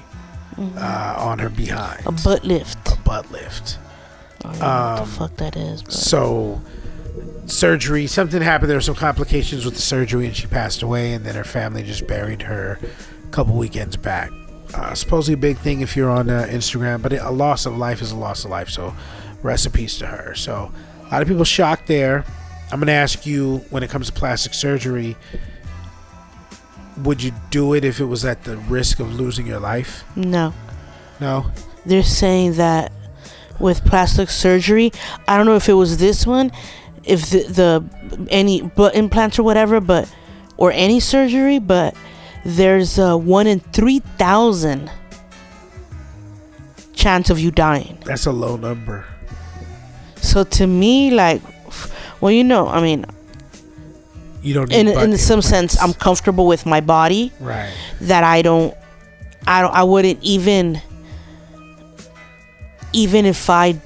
on her behind.
A butt lift.
I don't know
what the fuck that is. But.
So, surgery, something happened. There were some complications with the surgery, and she passed away, and then her family just buried her a couple weekends back. Supposedly a big thing if you're on Instagram, but a loss of life is a loss of life, so rest in peace to her. So, a lot of people shocked there. I'm going to ask you, when it comes to plastic surgery, would you do it if it was at the risk of losing your life?
No.
No?
They're saying that with plastic surgery, I don't know if it was this one, if any butt implants or whatever, or any surgery, but there's a 1 in 3,000 chance of you dying.
That's a low number.
So to me, like, well, you don't need in some sense, I'm comfortable with my body,
right?
That I wouldn't even if I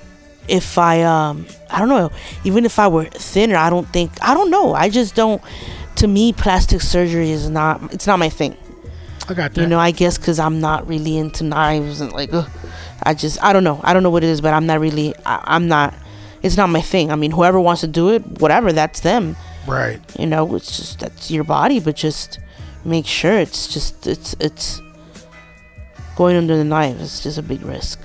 don't know, even if I were thinner, I don't know, I just don't. To me, plastic surgery it's not my thing.
I got that.
I guess because I'm not really into knives and like, I don't know what it is, but I'm not really. I'm not. It's not my thing. I mean, whoever wants to do it, whatever, that's them.
Right.
It's just, that's your body, but just make sure it's going under the knife. It's just a big risk.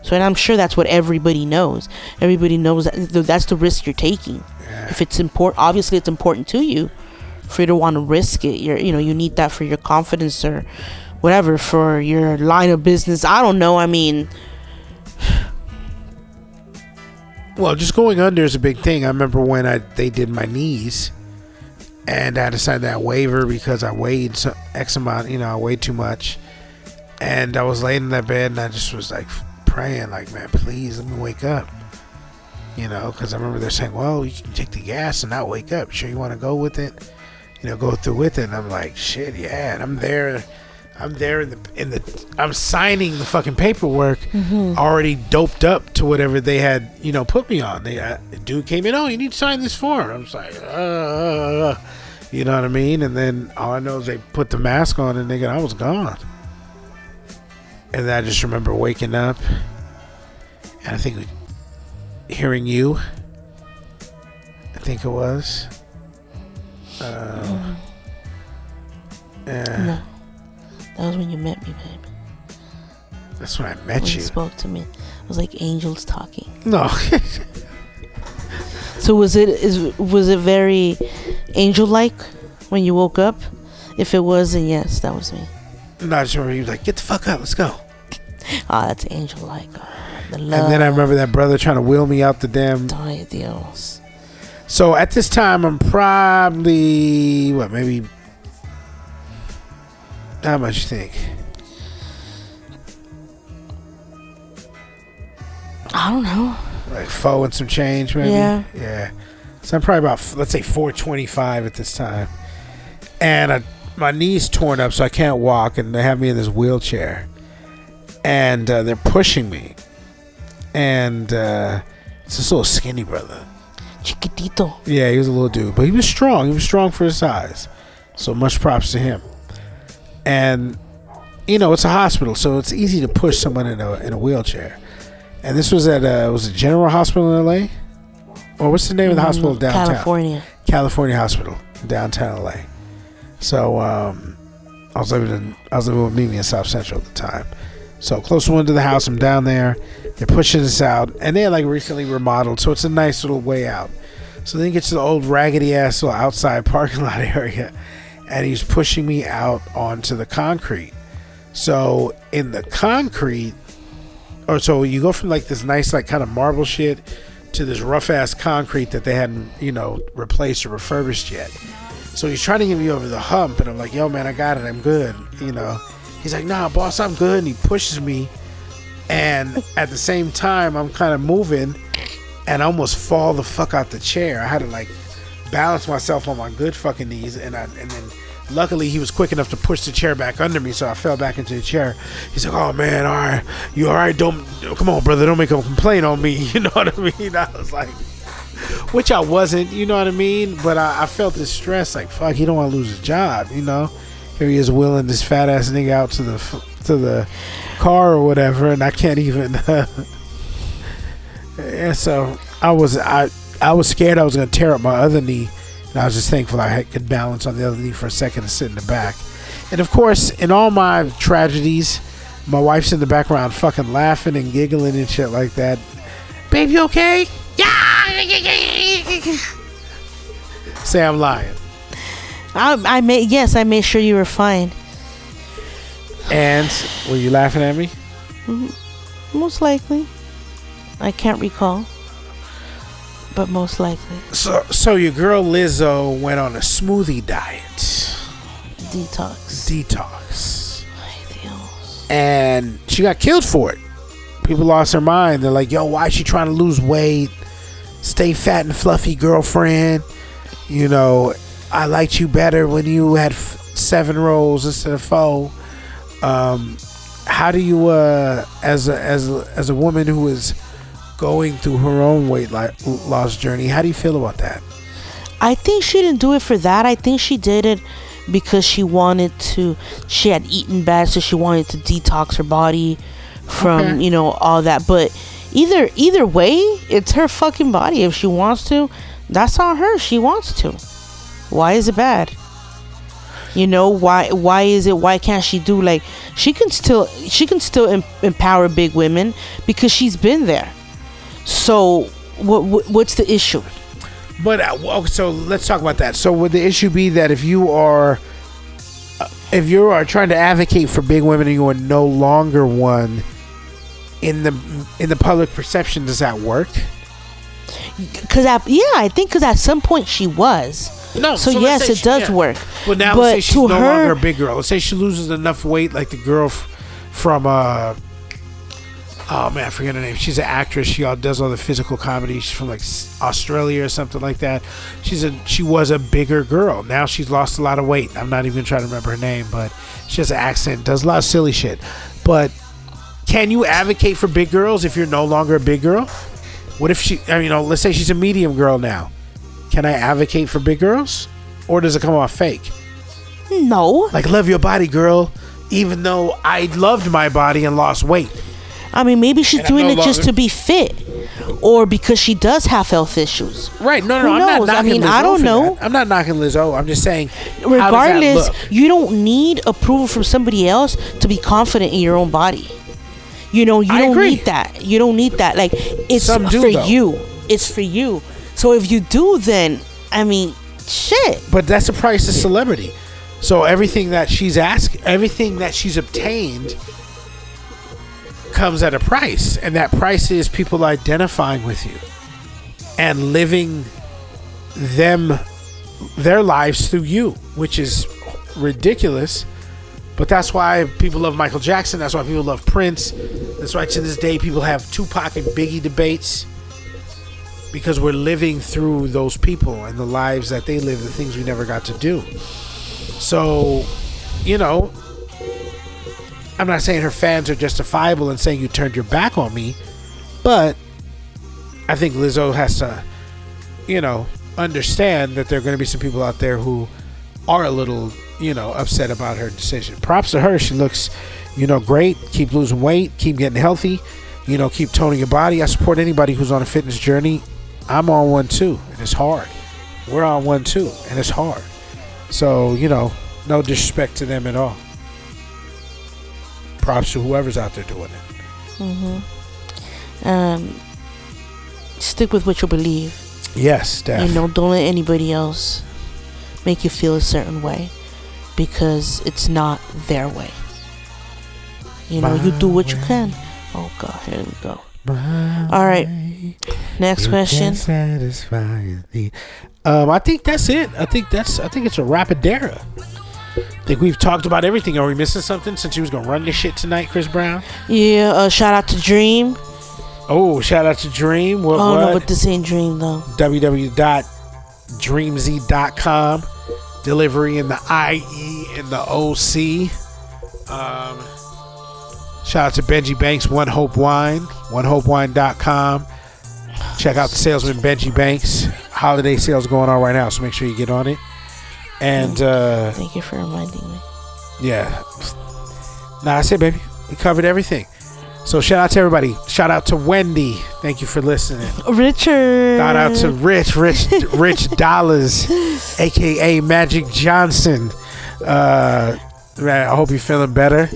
So, and I'm sure that's what everybody knows. Everybody knows that's the risk you're taking. Yeah. If it's important, obviously it's important to you for you to want to risk it. You need that for your confidence or whatever, for your line of business. I don't know. I mean,
well, just going under is a big thing. I remember when they did my knees, and I had to sign that waiver because I weighed X amount. I weighed too much, and I was laying in that bed, and I just was like praying, like, man, please let me wake up. Because I remember they're saying, well, you can take the gas and not wake up. Sure you want to go with it? Go through with it. And I'm like, shit, yeah. And I'm there I'm signing the fucking paperwork, already doped up to whatever they had, put me on. The dude came in, oh, you need to sign this form. I'm just like, you know what I mean? And then all I know is they put the mask on, and I was gone. And then I just remember waking up, and I think hearing you, I think it was.
No. That was when you met me, babe.
That's when I met you.
You spoke to me. It was like angels talking.
No.
So was it very angel-like when you woke up? If it was, then yes, that was me.
No, I just remember you was like, get the fuck up, let's go.
That's angel-like. The
love. And then I remember that brother trying to wheel me out the damn.
Ay, Dios.
So at this time, I'm probably, maybe, how much you think?
I don't know.
Like 4 and some change, maybe? Yeah. So I'm probably about, let's say 425 at this time. And my knee's torn up, so I can't walk, and they have me in this wheelchair. And they're pushing me. And it's this little skinny brother.
Chiquitito.
Yeah, he was a little dude, but he was strong. He was strong for his size. So much props to him. And it's a hospital, so it's easy to push someone in a wheelchair. And this was at was it General Hospital in LA? Or what's the name of the hospital downtown?
California
Hospital, downtown LA. So I was living with Mimi in South Central at the time. So close one to the house. I'm down there. They're pushing us out, and they're like recently remodeled, so it's a nice little way out. So then he gets to the old raggedy ass little outside parking lot area, and he's pushing me out onto the concrete. So in the concrete, or so you go from like this nice like kind of marble shit to this rough ass concrete that they hadn't replaced or refurbished yet. So he's trying to get me over the hump, and I'm like, yo man, I got it, I'm good. He's like, nah boss, I'm good, and he pushes me, and at the same time I'm kind of moving and I almost fall the fuck out the chair. I had to like balance myself on my good fucking knees, and then luckily he was quick enough to push the chair back under me, so I fell back into the chair. He's like, oh man, all right, you all right? Come on brother, don't make a complaint on me. You know what I mean? I was like, which I wasn't, you know what I mean? But I felt this stress, like fuck, he don't want to lose his job, Here he is wheeling this fat ass nigga out to the car or whatever, and I can't even. And so I was scared I was gonna tear up my other knee, and I was just thankful I could balance on the other knee for a second and sit in the back. And of course, in all my tragedies, my wife's in the background fucking laughing and giggling and shit like that. Babe, you okay? Yeah. Say I'm lying.
I made sure you were fine.
And were you laughing at me?
Most likely. I can't recall, but most likely.
So your girl Lizzo went on a smoothie diet.
Detox.
Ideals. And she got killed for it. People lost their mind. They're like, yo, why is she trying to lose weight? Stay fat and fluffy, girlfriend. I liked you better when you had 7 rolls instead of 4. How do you, as a woman who is going through her own weight loss journey, how do you feel about that?
I think she didn't do it for that. I think she did it because she had eaten bad, so she wanted to detox her body from all that. But either way, it's her fucking body. If she wants to, that's on her. She wants to. Why is it bad? Why is it? Why can't she do like she can still empower big women because she's been there. So what's the issue?
But so let's talk about that. So would the issue be that if you are trying to advocate for big women and you are no longer one in the public perception, does that work?
I think because at some point she was.
No,
so yes, it does work.
Well, now let's say she's no longer a big girl. Let's say she loses enough weight, like the girl from oh man, I forget her name. She's an actress. She does all the physical comedy. She's from like Australia or something like that. She was a bigger girl. Now she's lost a lot of weight. I'm not even trying to remember her name, but she has an accent, does a lot of silly shit. But can you advocate for big girls if you're no longer a big girl? What if let's say she's a medium girl now. Can I advocate for big girls? Or does it come off fake?
No.
Like, love your body, girl, even though I loved my body and lost weight.
I mean, maybe she's doing it just to be fit, or because she does have health issues.
Right? No.
Who
I'm
knows?
not knocking Lizzo.
I don't know.
That. I'm not knocking Lizzo. I'm just saying.
Regardless, you don't need approval from somebody else to be confident in your own body. You don't need that. You don't need that. Like, it's for you. It's for you. So if you do, then shit.
But that's the price of celebrity. So everything that she's obtained comes at a price, and that price is people identifying with you and living their lives through you, which is ridiculous. But that's why people love Michael Jackson. That's why people love Prince. That's why to this day people have Tupac and Biggie debates, because we're living through those people and the lives that they live, the things we never got to do. So, I'm not saying her fans are justifiable in saying you turned your back on me, but I think Lizzo has to, understand that there are going to be some people out there who are a little, upset about her decision. Props to her. She looks, great. Keep losing weight. Keep getting healthy. Keep toning your body. I support anybody who's on a fitness journey. I'm on one too, and it's hard. We're on one too, and it's hard. So, no disrespect to them at all. props to whoever's out there doing it.
Stick with what you believe.
Yes, Steph.
Don't let anybody else make you feel a certain way, because it's not their way. You do what you can. Oh God, here we go. All right, next question.
I think that's it. I think it's a rapadera. I think we've talked about everything. Are we missing something since you was gonna run this shit tonight, Chris Brown?
Yeah. Shout out to Dream.
Oh, shout out to Dream. What?
No, but this ain't Dream though.
www.dreamz.com. Delivery in the IE and the OC. Shout out to Benji Banks, One Hope Wine, onehopewine.com. Check out the salesman Benji Banks. Holiday sales going on right now, so make sure you get on it. And
thank you for reminding me.
Yeah. Nah, that's it, baby. We covered everything. So shout out to everybody. Shout out to Wendy. Thank you for listening.
Richard.
Shout out to Rich Dollars, aka Magic Johnson. Man, I hope you're feeling better.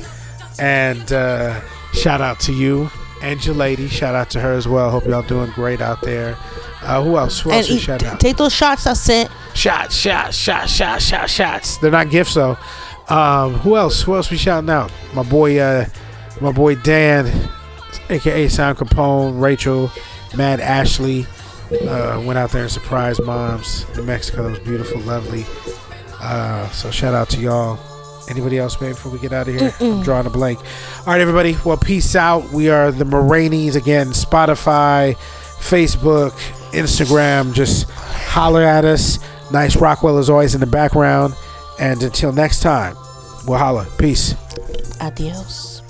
And shout out to you and your lady. Shout out to her as well. Hope y'all doing great out there. Who else? Who else we shout out?
Take those shots I sent.
Shots. They're not gifts though. Who else? Who else we shouting out? My boy Dan, aka Sound Capone, Rachel, Mad Ashley, went out there and surprised moms. New Mexico, that was beautiful, lovely. So shout out to y'all. Anybody else, babe, before we get out of here? I'm drawing a blank. All right, everybody. Well, peace out. We are the Moragnes again. Spotify, Facebook, Instagram. Just holler at us. Nyce Rockwell is always in the background. And until next time, we'll holler. Peace.
Adios.